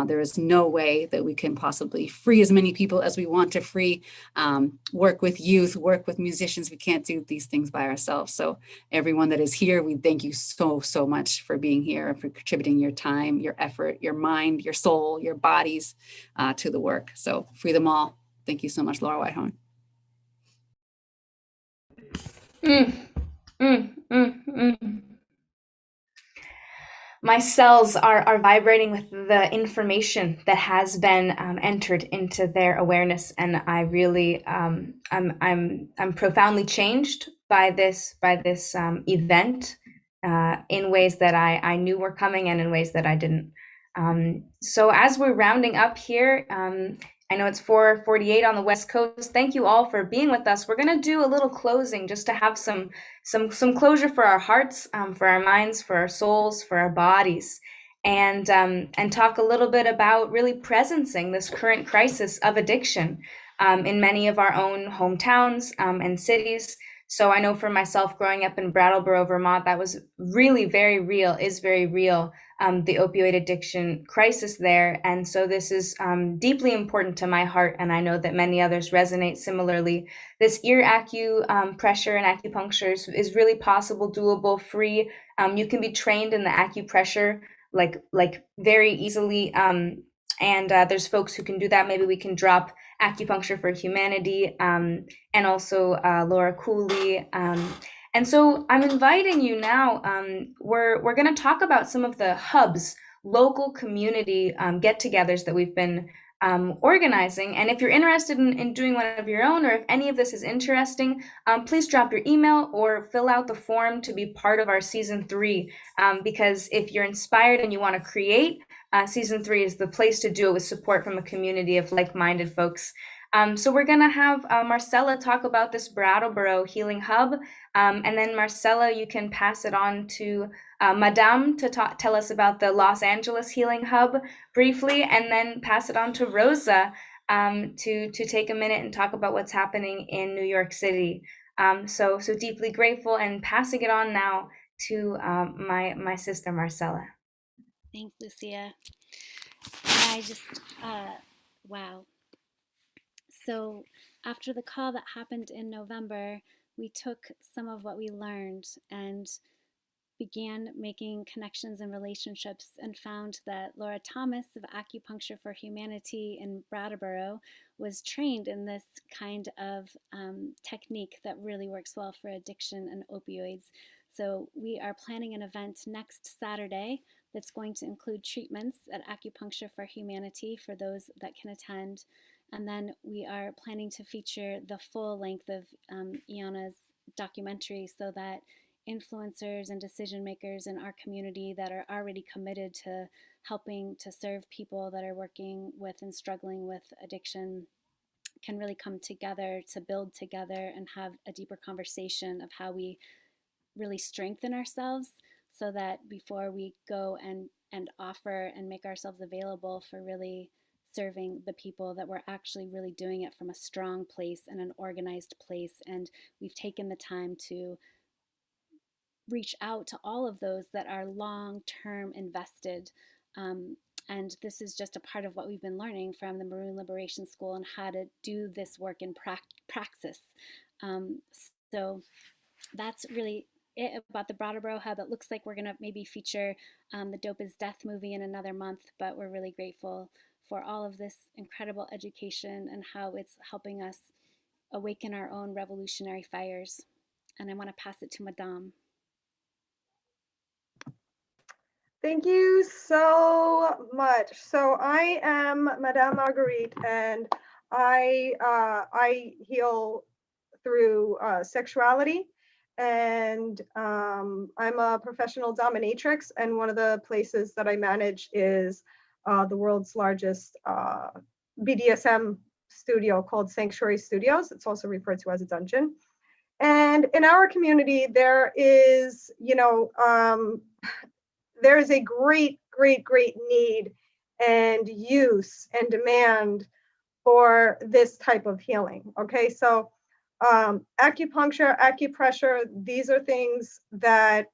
There is no way that we can possibly free as many people as we want to free, work with youth, work with musicians. We can't do these things by ourselves. So everyone that is here, we thank you so, so much for being here and for contributing your time, your effort, your mind, your soul, your bodies to the work. So free them all. Thank you so much, Laura Whitehorn. My cells are vibrating with the information that has been entered into their awareness, and I really I'm profoundly changed by this event in ways that I knew were coming and in ways that I didn't. So as we're rounding up here, I know it's 4:48 on the West Coast. Thank you all for being with us. We're going to do a little closing just to have some closure for our hearts, for our minds, for our souls, for our bodies, and talk a little bit about really presencing this current crisis of addiction in many of our own hometowns and cities. So I know for myself, growing up in Brattleboro, Vermont, that was really very real, is very real, the opioid addiction crisis there. And so this is deeply important to my heart, and I know that many others resonate similarly. This ear acupressure and acupuncture is really possible, doable, free. You can be trained in the acupressure like very easily. And there's folks who can do that. Maybe we can drop Acupuncture for Humanity and also Laura Cooley. And so I'm inviting you now. We're going to talk about some of the hubs, local community get-togethers that we've been organizing. And if you're interested in doing one of your own, or if any of this is interesting, please drop your email or fill out the form to be part of our season 3. Because if you're inspired and you want to create, season 3 is the place to do it with support from a community of like-minded folks. So we're going to have Marcella talk about this Brattleboro Healing Hub. And then Marcella, you can pass it on to Madame to tell us about the Los Angeles Healing Hub briefly, and then pass it on to Rosa to take a minute and talk about what's happening in New York City. So deeply grateful, and passing it on now to my sister Marcella. Thanks, Lucia. I just, wow. So after the call that happened in November, we took some of what we learned and began making connections and relationships, and found that Laura Thomas of Acupuncture for Humanity in Brattleboro was trained in this kind of technique that really works well for addiction and opioids. So we are planning an event next Saturday that's going to include treatments at Acupuncture for Humanity for those that can attend. And then we are planning to feature the full length of Iana's documentary, so that influencers and decision makers in our community that are already committed to helping to serve people that are working with and struggling with addiction can really come together to build together and have a deeper conversation of how we really strengthen ourselves, so that before we go and offer and make ourselves available for really serving the people, that we're actually really doing it from a strong place and an organized place. And we've taken the time to reach out to all of those that are long-term invested. And this is just a part of what we've been learning from the Maroon Liberation School and how to do this work in praxis. So that's really it about the Brattleboro Hub. It looks like we're going to maybe feature the Dope is Death movie in another month, but we're really grateful for all of this incredible education and how it's helping us awaken our own revolutionary fires. And I want to pass it to Madame. Thank you so much. So I am Madame Marguerite, and I heal through sexuality, and I'm a professional dominatrix, and one of the places that I manage is the world's largest BDSM studio called Sanctuary Studios. It's also referred to as a dungeon. And in our community, there is, there is a great need and use and demand for this type of healing. Okay, so acupuncture, acupressure, these are things that,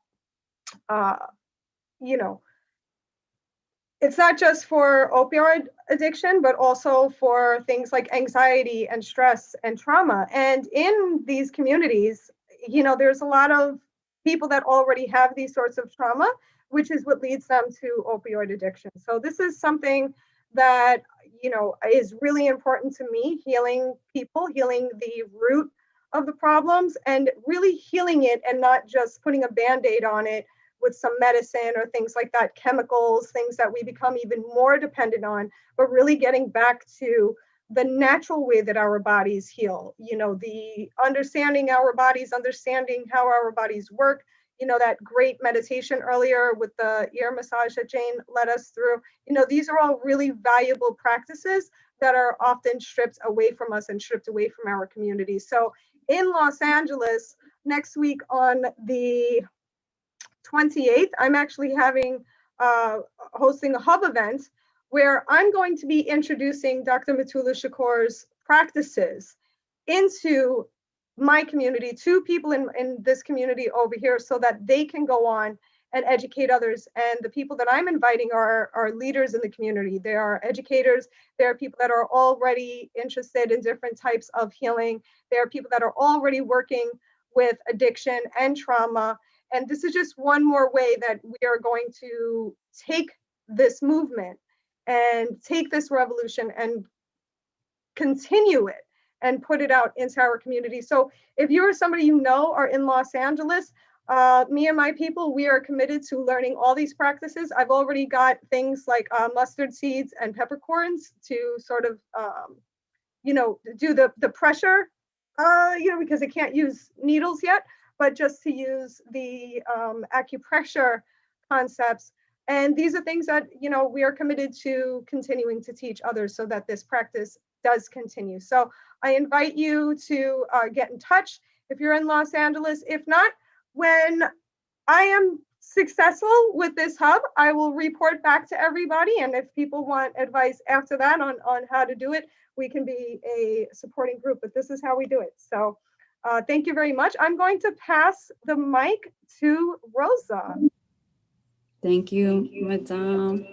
it's not just for opioid addiction, but also for things like anxiety and stress and trauma. And in these communities, there's a lot of people that already have these sorts of trauma, which is what leads them to opioid addiction. So this is something that, is really important to me, healing people, healing the root of the problems, and really healing it, and not just putting a Band-Aid on it with some medicine or things like that, chemicals, things that we become even more dependent on, but really getting back to the natural way that our bodies heal, the understanding our bodies, understanding how our bodies work, that great meditation earlier with the ear massage that Jane led us through. These are all really valuable practices that are often stripped away from us and stripped away from our community. So in Los Angeles, next week on the 28th, I'm actually hosting a hub event where I'm going to be introducing Dr. Mutulu Shakur's practices into my community, to people in this community over here, so that they can go on and educate others. And the people that I'm inviting are leaders in the community. They are educators. There are people that are already interested in different types of healing. There are people that are already working with addiction and trauma. And this is just one more way that we are going to take this movement and take this revolution and continue it and put it out into our community. So if you or somebody you know are in Los Angeles, me and my people, we are committed to learning all these practices. I've already got things like mustard seeds and peppercorns to sort of, do the pressure, because I can't use needles yet, but just to use the acupressure concepts. And these are things that, we are committed to continuing to teach others so that this practice does continue. So I invite you to get in touch if you're in Los Angeles. If not, when I am successful with this hub, I will report back to everybody. And if people want advice after that on how to do it, we can be a supporting group, but this is how we do it. So thank you very much. I'm going to pass the mic to Rosa. Thank you, Madame.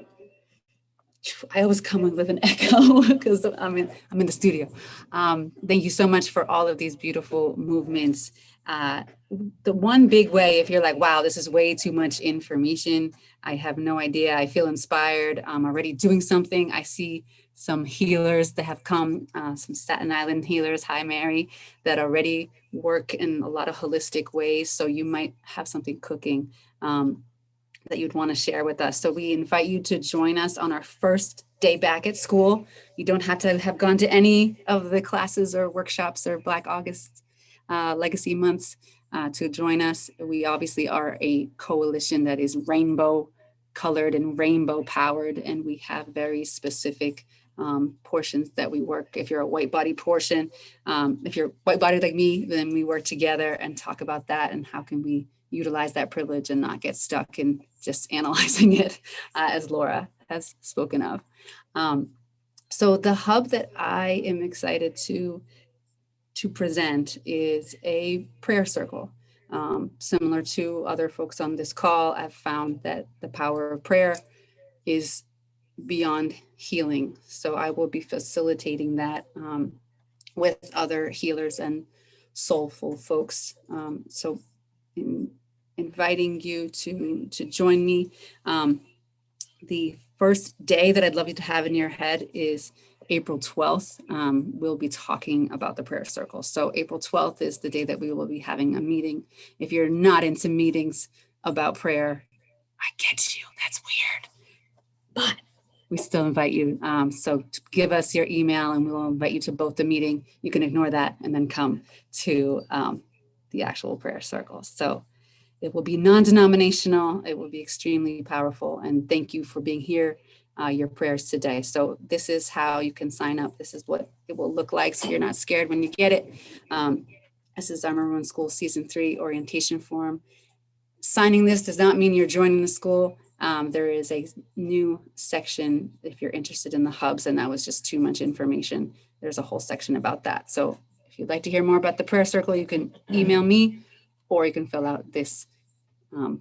I always come in with an echo because I'm in the studio. Thank you so much for all of these beautiful movements. The one big way, if you're like, wow, this is way too much information, I have no idea, I feel inspired, I'm already doing something. I see some healers that have come, some Staten Island healers, hi Mary, that already work in a lot of holistic ways. So you might have something cooking that you'd want to share with us. So we invite you to join us on our first day back at school. You don't have to have gone to any of the classes or workshops or Black August Legacy Months to join us. We obviously are a coalition that is rainbow colored and rainbow powered, and we have very specific portions that we work. If you're a white body portion, if you're white body like me, then we work together and talk about that and how can we utilize that privilege and not get stuck in just analyzing it, as Laura has spoken of. So the hub that I am excited to present is a prayer circle. Similar to other folks on this call, I've found that the power of prayer is beyond healing. So I will be facilitating that with other healers and soulful folks. So inviting you to join me. The first day that I'd love you to have in your head is April 12th. We'll be talking about the prayer circle. So April 12th is the day that we will be having a meeting. If you're not into meetings about prayer, I get you, that's weird, but we still invite you. So give us your email and we'll invite you to both the meeting. You can ignore that and then come to the actual prayer circle. So it will be non-denominational. It will be extremely powerful. And thank you for being here, your prayers today. So this is how you can sign up. This is what it will look like. So you're not scared when you get it. This is our Maroon School Season 3 orientation form. Signing this does not mean you're joining the school. There is a new section if you're interested in the hubs, and that was just too much information. There's a whole section about that. So if you'd like to hear more about the prayer circle, you can email me, or you can fill out this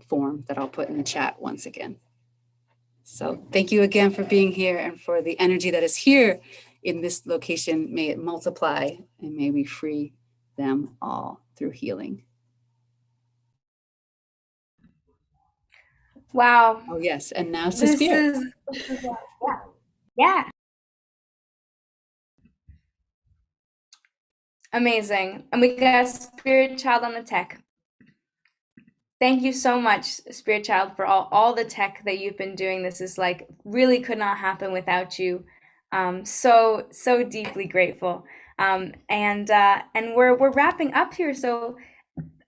form that I'll put in the chat once again. So thank you again for being here and for the energy that is here in this location. May it multiply and may we free them all through healing. Wow. Oh yes, and now to This Spirit. Yeah. Amazing. And we got Spirit Child on the tech. Thank you so much, Spirit Child, for all the tech that you've been doing. This is like really could not happen without you. So deeply grateful. And we're wrapping up here. So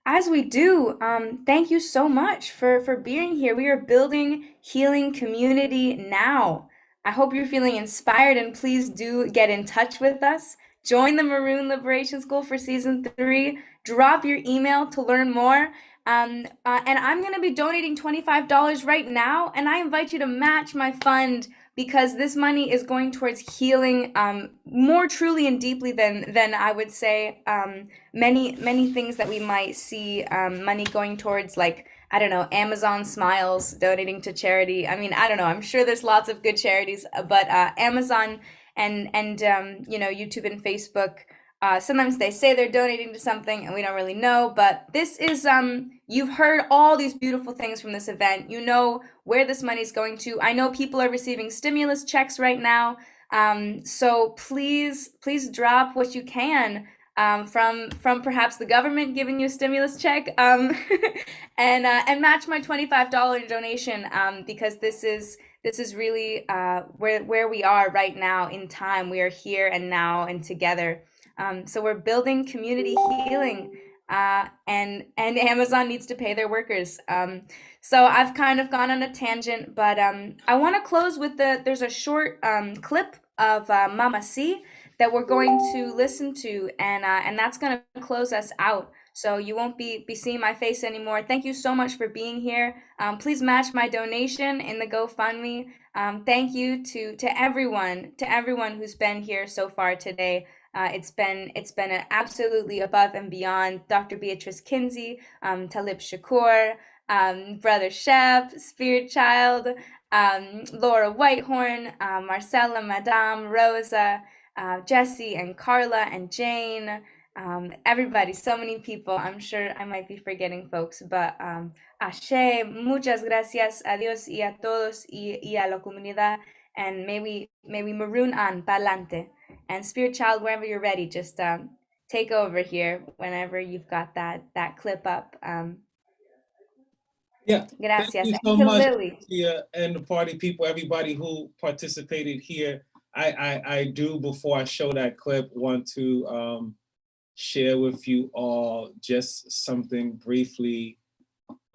as we do, thank you so much for being here. We are building healing community now. I hope you're feeling inspired, and please do get in touch with us. Join the Maroon Liberation School for Season 3. Drop your email to learn more. And I'm going to be donating $25 right now, and I invite you to match my fund because this money is going towards healing more truly and deeply than I would say many things that we might see money going towards, like, I don't know, Amazon Smiles donating to charity. I mean, I don't know. I'm sure there's lots of good charities, but Amazon and YouTube and Facebook, sometimes they say they're donating to something and we don't really know, but this is, you've heard all these beautiful things from this event. You know where this money is going to. I know people are receiving stimulus checks right now. So please drop what you can, from perhaps the government giving you a stimulus check, and match my $25 donation, because this is really where we are right now in time. We are here and now and together. So we're building community healing, and Amazon needs to pay their workers. So I've kind of gone on a tangent, but I want to close with there's a short clip of Mama C that we're going to listen to, and that's going to close us out. So you won't be seeing my face anymore. Thank you so much for being here. Please match my donation in the GoFundMe. Thank you to everyone who's been here so far today. It's been an absolutely above and beyond. Dr. Beatrice Kinsey, Talib Shakur, Brother Shep, Spirit Child, Laura Whitehorn, Marcella, Madame, Rosa, Jesse and Carla and Jane, everybody, so many people. I'm sure I might be forgetting folks, but Ashe, muchas gracias a Dios y a todos y a la comunidad, and may we maroon on pa'lante. And Spirit Child, wherever you're ready, just take over here whenever you've got that clip up. Yeah, Gracias. thank you And so to much, Lily. Lucia, and the party people, everybody who participated here. I do, before I show that clip, want to share with you all just something briefly.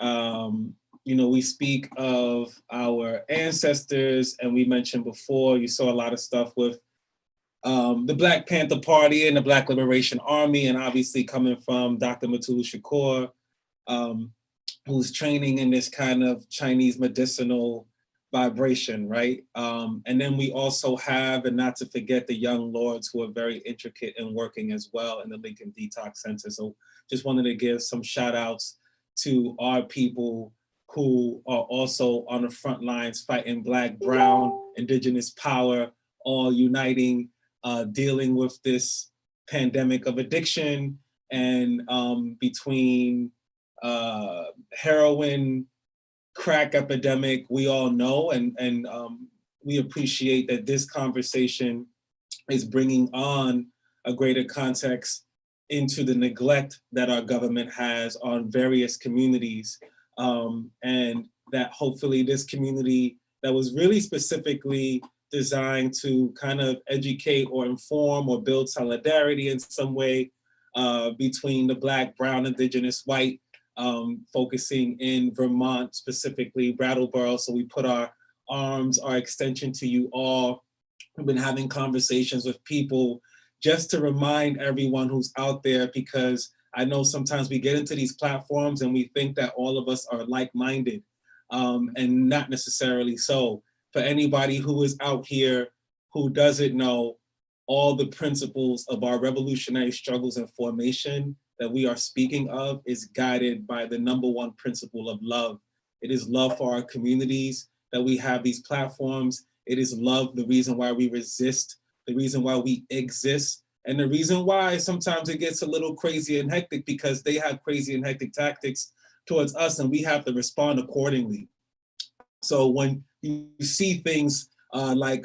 You know, we speak of our ancestors, and we mentioned before, you saw a lot of stuff with the Black Panther Party and the Black Liberation Army, and obviously coming from Dr. Mutulu Shakur, who's training in this kind of Chinese medicinal vibration, right? And then we also have, and not to forget, the young lords who are very intricate in working as well in the Lincoln Detox Center. So just wanted to give some shout outs to our people who are also on the front lines fighting Black, Brown, Indigenous power, all uniting, dealing with this pandemic of addiction, and between heroin, crack epidemic, we all know, and we appreciate that this conversation is bringing on a greater context into the neglect that our government has on various communities, and that hopefully this community that was really specifically designed to kind of educate or inform or build solidarity in some way between the Black, Brown, Indigenous, white, focusing in Vermont, specifically Brattleboro. So we put our arms, our extension to you all. We've been having conversations with people just to remind everyone who's out there, because I know sometimes we get into these platforms and we think that all of us are like-minded, and not necessarily so. For anybody who is out here who doesn't know, all the principles of our revolutionary struggles and formation that we are speaking of is guided by the #1 principle of love. It is love for our communities that we have these platforms. It is love, the reason why we resist, the reason why we exist, and the reason why sometimes it gets a little crazy and hectic, because they have crazy and hectic tactics towards us and we have to respond accordingly. So when you see things like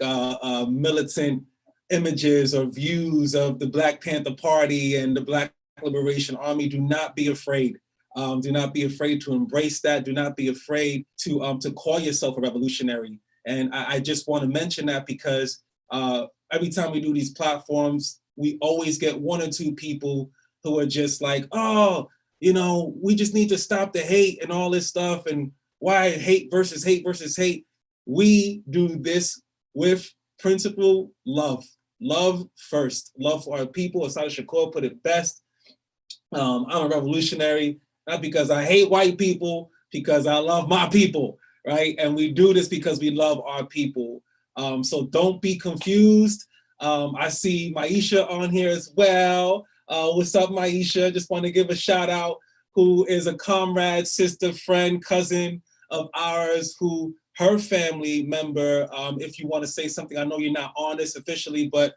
militant images or views of the Black Panther Party and the Black Liberation Army, do not be afraid. Do not be afraid to embrace that. Do not be afraid to call yourself a revolutionary. And I just want to mention that because every time we do these platforms, we always get 1 or 2 people who are just like, oh, you know, we just need to stop the hate and all this stuff, and why hate versus hate versus hate. We do this with principle, love. Love first. Love for our people. As Shakur put it best, I'm a revolutionary, not because I hate white people, because I love my people, right? And we do this because we love our people. So don't be confused. I see Maisha on here as well. What's up, Maisha? Just want to give a shout out, who is a comrade, sister, friend, cousin of ours, who her family member, if you want to say something, I know you're not on this officially, but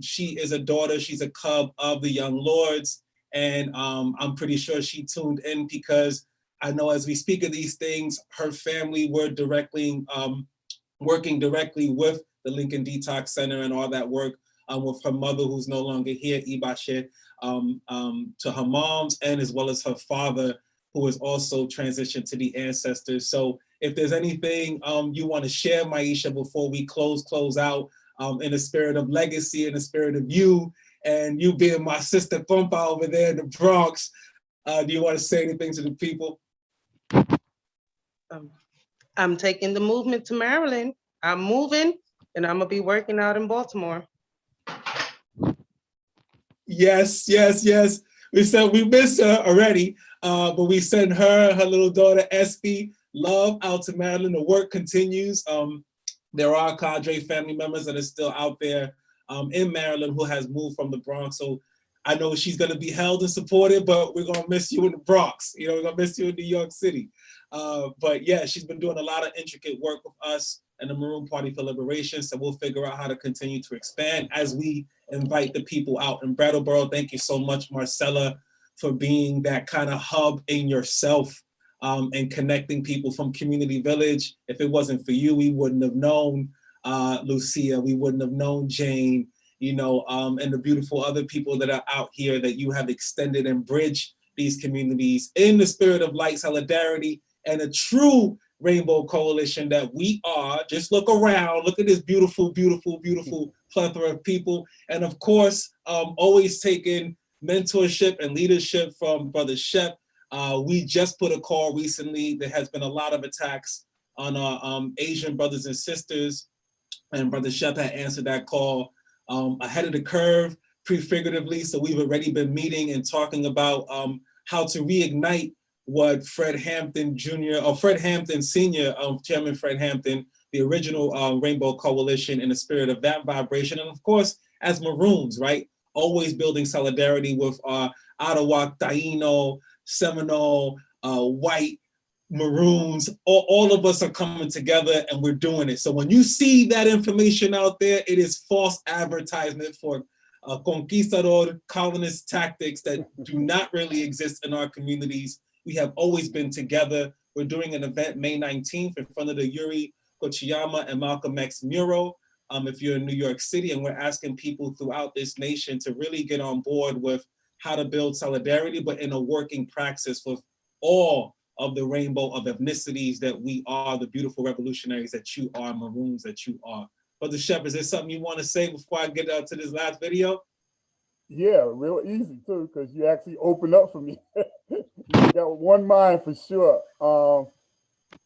she is a daughter, she's a cub of the Young Lords. And I'm pretty sure she tuned in because I know as we speak of these things, her family were directly working directly with the Lincoln Detox Center and all that work with her mother, who's no longer here, Ibashe, to her moms, and as well as her father, who has also transitioned to the ancestors. So if there's anything you want to share, Maisha, before we close out, in the spirit of legacy, in the spirit of you, and you being my sister Compa over there in the Bronx, do you want to say anything to the people? I'm taking the movement to Maryland. I'm moving, and I'm gonna be working out in Baltimore. Yes. We said we miss her already, but we send her little daughter Espy love out to Maryland. The work continues. There are cadre family members that are still out there in Maryland who has moved from the Bronx. So I know she's gonna be held and supported, but we're gonna miss you in the Bronx. You know, we're gonna miss you in New York City. But yeah, she's been doing a lot of intricate work with us and the Maroon Party for Liberation. So we'll figure out how to continue to expand as we invite the people out in Brattleboro. Thank you so much, Marcella, for being that kind of hub in yourself and connecting people from Community Village. If it wasn't for you, we wouldn't have known Lucia, we wouldn't have known Jane, you know, and the beautiful other people that are out here that you have extended and bridged these communities in the spirit of light, solidarity, and a true rainbow coalition that we are. Just look around, look at this beautiful plethora of people. And of course, always taking mentorship and leadership from Brother Shep. We just put a call recently. There has been a lot of attacks on our Asian brothers and sisters, and Brother Shep had answered that call ahead of the curve, prefiguratively. So we've already been meeting and talking about how to reignite what Fred Hampton Jr. or Fred Hampton Sr., Chairman Fred Hampton, the original Rainbow Coalition, in the spirit of that vibration. And of course, as Maroons, right? Always building solidarity with Ottawa, Taino, Seminole, white, Maroons, all of us are coming together and we're doing it. So when you see that information out there, it is false advertisement for conquistador colonist tactics that do not really exist in our communities. We have always been together. We're doing an event May 19th in front of the Yuri Kochiyama and Malcolm X mural. If you're in New York City, and we're asking people throughout this nation to really get on board with how to build solidarity, but in a working praxis with all of the rainbow of ethnicities that we are, the beautiful revolutionaries that you are, Maroons that you are. Brother Shep, is there something you want to say before I get to this last video? Yeah, real easy too, because you actually opened up for me. You got one mind for sure.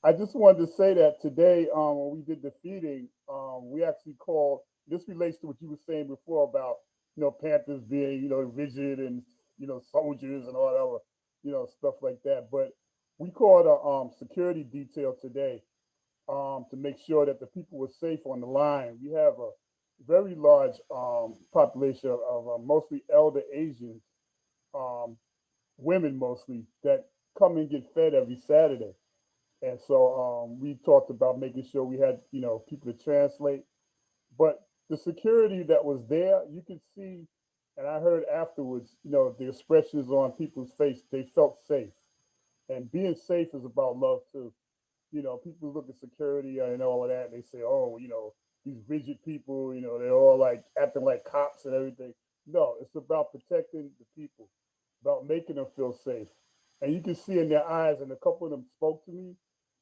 I just wanted to say that today, when we did the feeding, we actually called, this relates to what you were saying before about, you know, Panthers being, you know, rigid and, you know, soldiers and all that other, you know, stuff like that. But we called a security detail today to make sure that the people were safe on the line. We have a very large population of mostly elder Asians, women mostly, that come and get fed every Saturday. And so we talked about making sure we had, you know, people to translate. But the security that was there, you could see, and I heard afterwards, you know, the expressions on people's face, they felt safe. And being safe is about love too. You know, people look at security and all of that, and they say, oh, you know, these rigid people, you know, they're all like acting like cops and everything. No, it's about protecting the people, about making them feel safe. And you can see in their eyes, and a couple of them spoke to me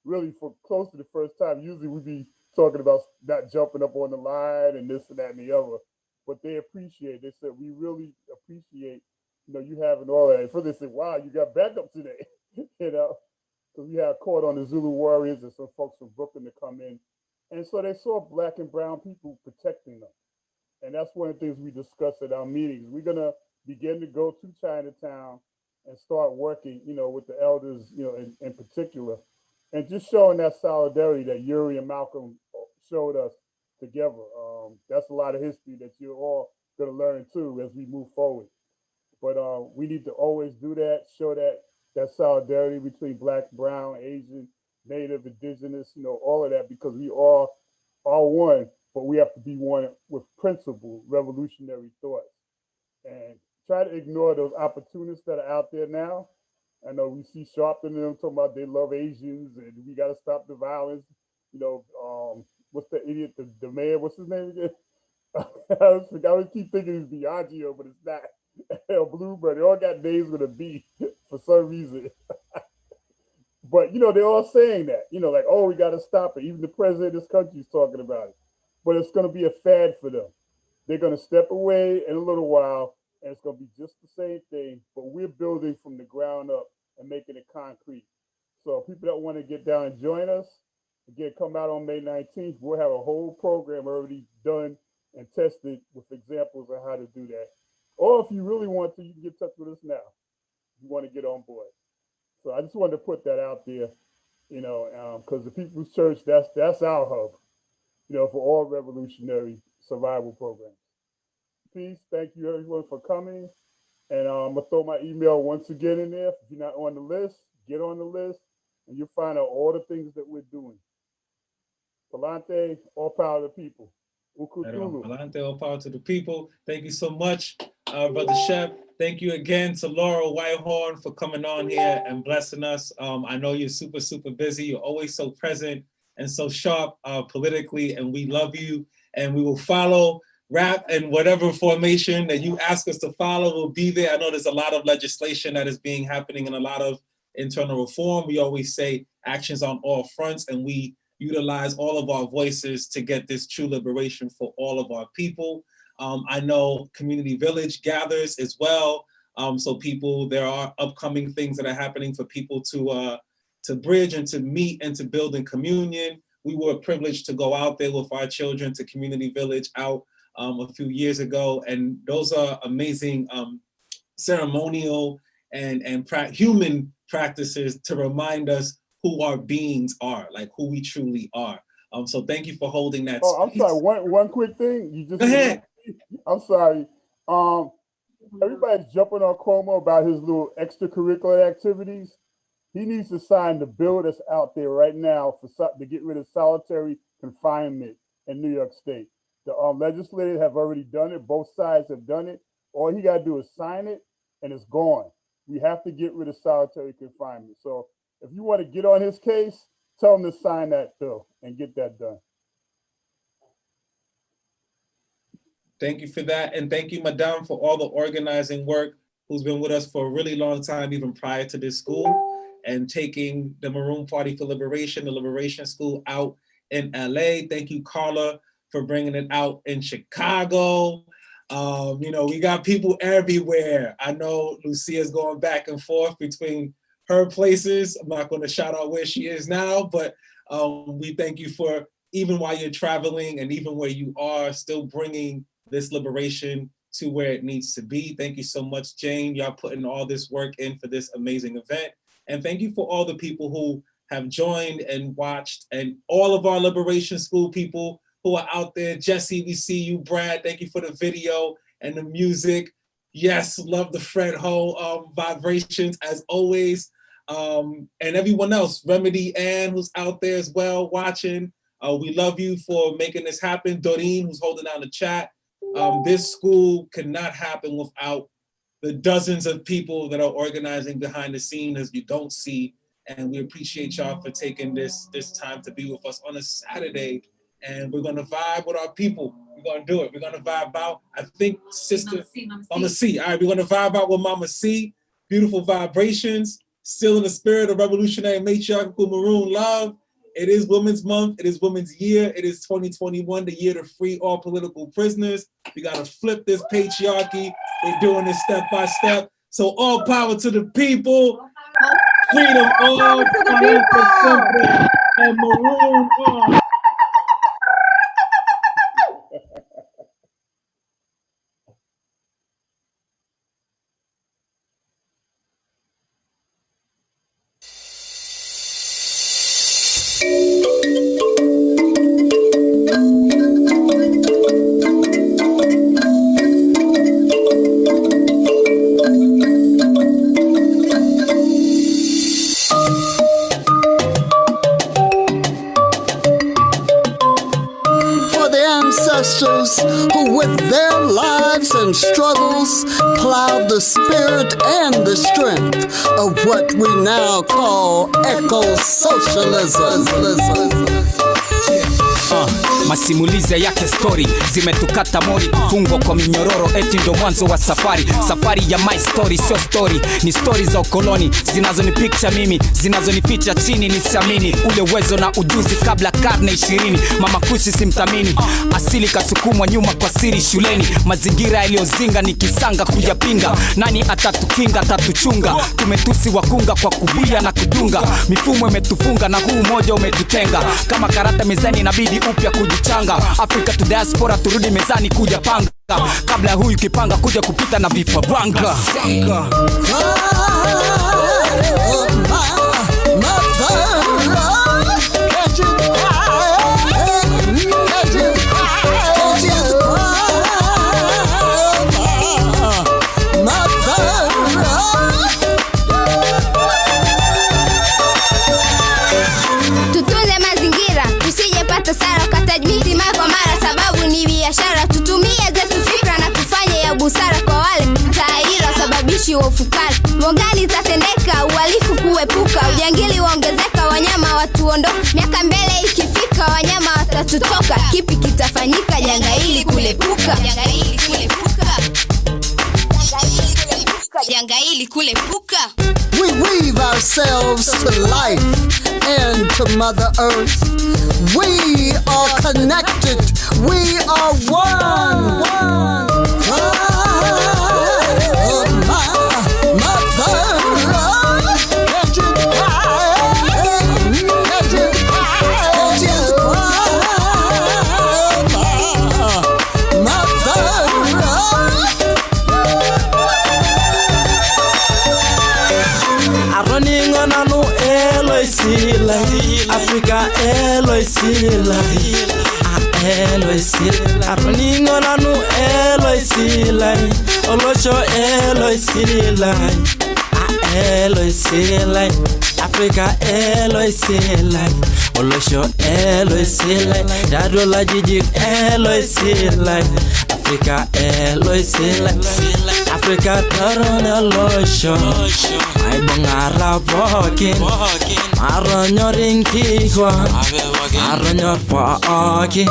really for close to the first time. Usually we'd be talking about not jumping up on the line and this and that and the other, but they appreciate it. They said, we really appreciate, you know, you having all that. And first they said, wow, you got backup today, you know, because we had caught on the Zulu Warriors and some folks from Brooklyn to come in. And so they saw Black and brown people protecting them. And that's one of the things we discussed at our meetings. We're going to begin to go to Chinatown and start working, you know, with the elders, you know, in particular, and just showing that solidarity that Yuri and Malcolm showed us together. That's a lot of history that you're all going to learn too as we move forward. But we need to always do that, show that solidarity between Black, brown, Asian, Native, Indigenous, you know, all of that, because we all are one, but we have to be one with principle, revolutionary thoughts, and try to ignore those opportunists that are out there now. I know we see Sharpton and them talking about they love Asians and we got to stop the violence. You know, what's the idiot, the mayor, what's his name again? I always keep thinking it's Biagio, but it's not. Bluebird, they all got names with a B for some reason. But they're all saying that, like, oh, we got to stop it. Even the president of this country is talking about it. But it's going to be a fad for them. They're going to step away in a little while, and it's going to be just the same thing. But we're building from the ground up and making it concrete. So people that want to get down and join us, again, come out on May 19th. We'll have a whole program already done and tested with examples of how to do that. Or if you really want to, you can get in touch with us now. If you want to get on board. So I just wanted to put that out there, because the People's Church, that's our hub, for all revolutionary survival programs. Peace. Thank you, everyone, for coming. And I'm going to throw my email once again in there. If you're not on the list, get on the list, and you'll find out all the things that we're doing. Palante, all power to the people. Palante, all power to the people. Thank you so much, Brother Shep. Thank you again to Laura Whitehorn for coming on here and blessing us. I know you're super, super busy. You're always so present and so sharp politically, and we love you. And we will follow rap and whatever formation that you ask us to follow will be there. I know there's a lot of legislation that is happening and a lot of internal reform. We always say actions on all fronts, and we utilize all of our voices to get this true liberation for all of our people. I know Community Village gathers as well. So there are upcoming things that are happening for people to bridge and to meet and to build in communion. We were privileged to go out there with our children to Community Village out a few years ago. And those are amazing ceremonial and human practices to remind us who our beings are, like who we truly are. So thank you for holding that space. I'm sorry, one quick thing. You just go ahead. I'm sorry. Everybody's jumping on Cuomo about his little extracurricular activities. He needs to sign the bill that's out there right now to get rid of solitary confinement in New York State. The legislators have already done it. Both sides have done it. All he got to do is sign it, and it's gone. We have to get rid of solitary confinement. So if you want to get on his case, tell him to sign that bill and get that done. Thank you for that. And thank you, Madame, for all the organizing work, who's been with us for a really long time, even prior to this school, and taking the Maroon Party for Liberation, the Liberation School, out in LA. Thank you, Carla, for bringing it out in Chicago. We got people everywhere. I know Lucia's going back and forth between her places. I'm not going to shout out where she is now, but we thank you for, even while you're traveling and even where you are, still bringing this liberation to where it needs to be. Thank you so much, Jane. Y'all putting all this work in for this amazing event. And thank you for all the people who have joined and watched, and all of our Liberation School people who are out there. Jesse, we see you. Brad, thank you for the video and the music. Yes, love the Fred Ho vibrations as always. And everyone else, Remedy Ann, who's out there as well watching. We love you for making this happen. Doreen, who's holding down the chat. This school could not happen without the dozens of people that are organizing behind the scenes, as you don't see. And we appreciate y'all for taking this time to be with us on a Saturday. And we're gonna vibe with our people. We're gonna do it. We're gonna vibe out. I think Sister Mama C. All right, we're gonna vibe out with Mama C. Beautiful vibrations. Still in the spirit of revolutionary matriarchal maroon love. It is Women's Month. It is Women's Year. It is 2021, the year to free all political prisoners. We got to flip this patriarchy. We're doing this step by step. So all power to the people. Freedom all to the people. And maroon on. Who with their lives and struggles plowed the spirit and the strength of what we now call eco-socialism. Masimulizi yake story zimetukata mori, kufungwa kwa minyororo eti ndo mwanzo wa safari. Safari ya my story sio story, ni story za ukoloni zinazonipicha mimi, zinazonificha chini nisiamini. Ule uwezo na ujuzi kabla karne 20, mama kushi simthamini. Asili kasukumwa nyuma kwa siri shuleni, mazingira yaliyozinga nikisanga kuyapinga. Nani atatukinga atatuchunga, tumetusi wakunga kwa kubuya na kudunga. Mifumo imetufunga na huu moja umetutenga, kama karata mezani inabidi upya kujichanga. Afrika to diaspora turudi mezani kuja panga, kabla huyu kipanga kuja kupita na vifaranga. Tutunze mazingira tusijepata sara ukataji miti mara kwa mara, sababu ni biashara. Tutumie zetu fikra na tufanye ya busara kwa wale taira sababishi wa ufukara. Mbogani tatendeka, uhalifu kuepuka, ujangili waongezeka, wanyama watuondoka. Miaka mbele ikifika wanyama watatutoka, kipi kitafanyika janga hili kulepuka? Janga hili kulepuka. Janga hili kulepuka. We weave ourselves to life and to Mother Earth. We are connected. We are one. Africa Eloy Sila Eloy Sila Aroningo nanu Eloy Sila Olosho Eloy Sila Eloy Sila Africa Eloy Sila Olosho Eloy Sila Dadola Jiji Eloy Sila Africa Eloy Sila Africa Taron Olosho Ay bongara bokin Aronyor inkihwa Aronyor bokin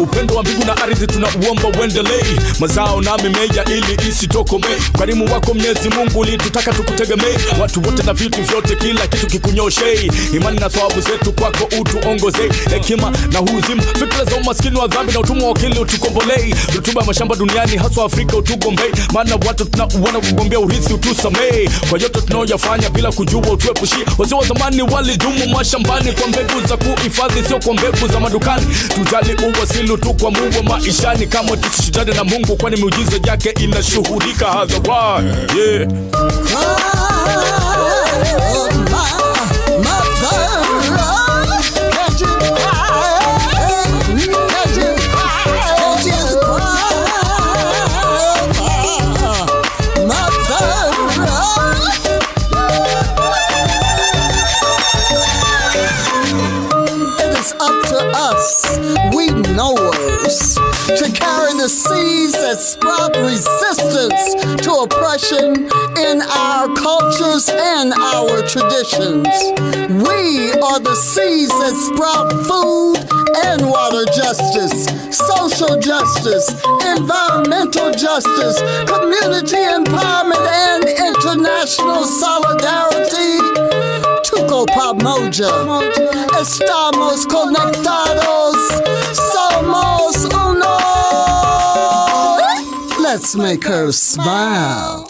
Upendo wa mbingu na ardhi tunauomba uendelee, mazao na mimea ili isitokome. Karimu wako Mwenyezi Mungu ulitutaka tukutegemee, watu wote na vitu vyote kila kitu kikunyoshe. Imani na thawabu zetu kwako utuongoze, hekima na huzima, fikra za umaskini wa dhambi na utumwa wa akili utukombolee. Rutuba ya mashamba duniani haswa Afrika utugombee, maana watu tunauona kugombea urithi utusamee. Kwa yote tunaoyafanya bila kujua utuepushie, wazee wa zamani walidumu mashambani kwa mbegu za kuhifadhi, sio kwa mbegu za madukani. Tujali uwasili tu kwa Mungu maishani, kama tusishindane na Mungu kwani miujiza yake inashuhudika hadharani. Yeah. It is up to us, we knowers, to carry the seeds that sprout resistance to oppression in our cultures and our traditions. We are the seeds that sprout food and water justice, social justice, environmental justice, community empowerment, and international solidarity. Tuco Pamoja, estamos conectados, somos uno. Let's make her smile.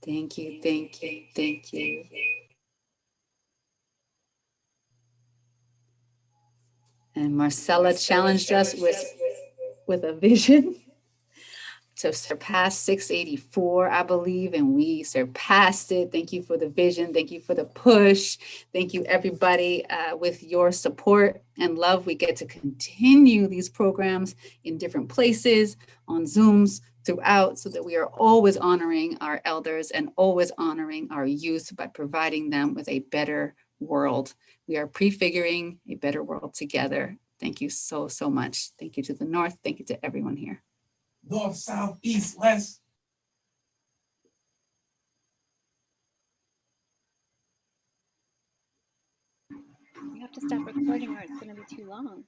Thank you, thank you, thank you. And Marcella challenged us with a vision. to surpass 684, I believe, and we surpassed it. Thank you for the vision. Thank you for the push. Thank you, everybody. With your support and love, we get to continue these programs in different places, on Zooms, throughout, so that we are always honoring our elders and always honoring our youth by providing them with a better world. We are prefiguring a better world together. Thank you so, so much. Thank you to the North. Thank you to everyone here. North, south, east, west. You have to stop recording or it's going to be too long.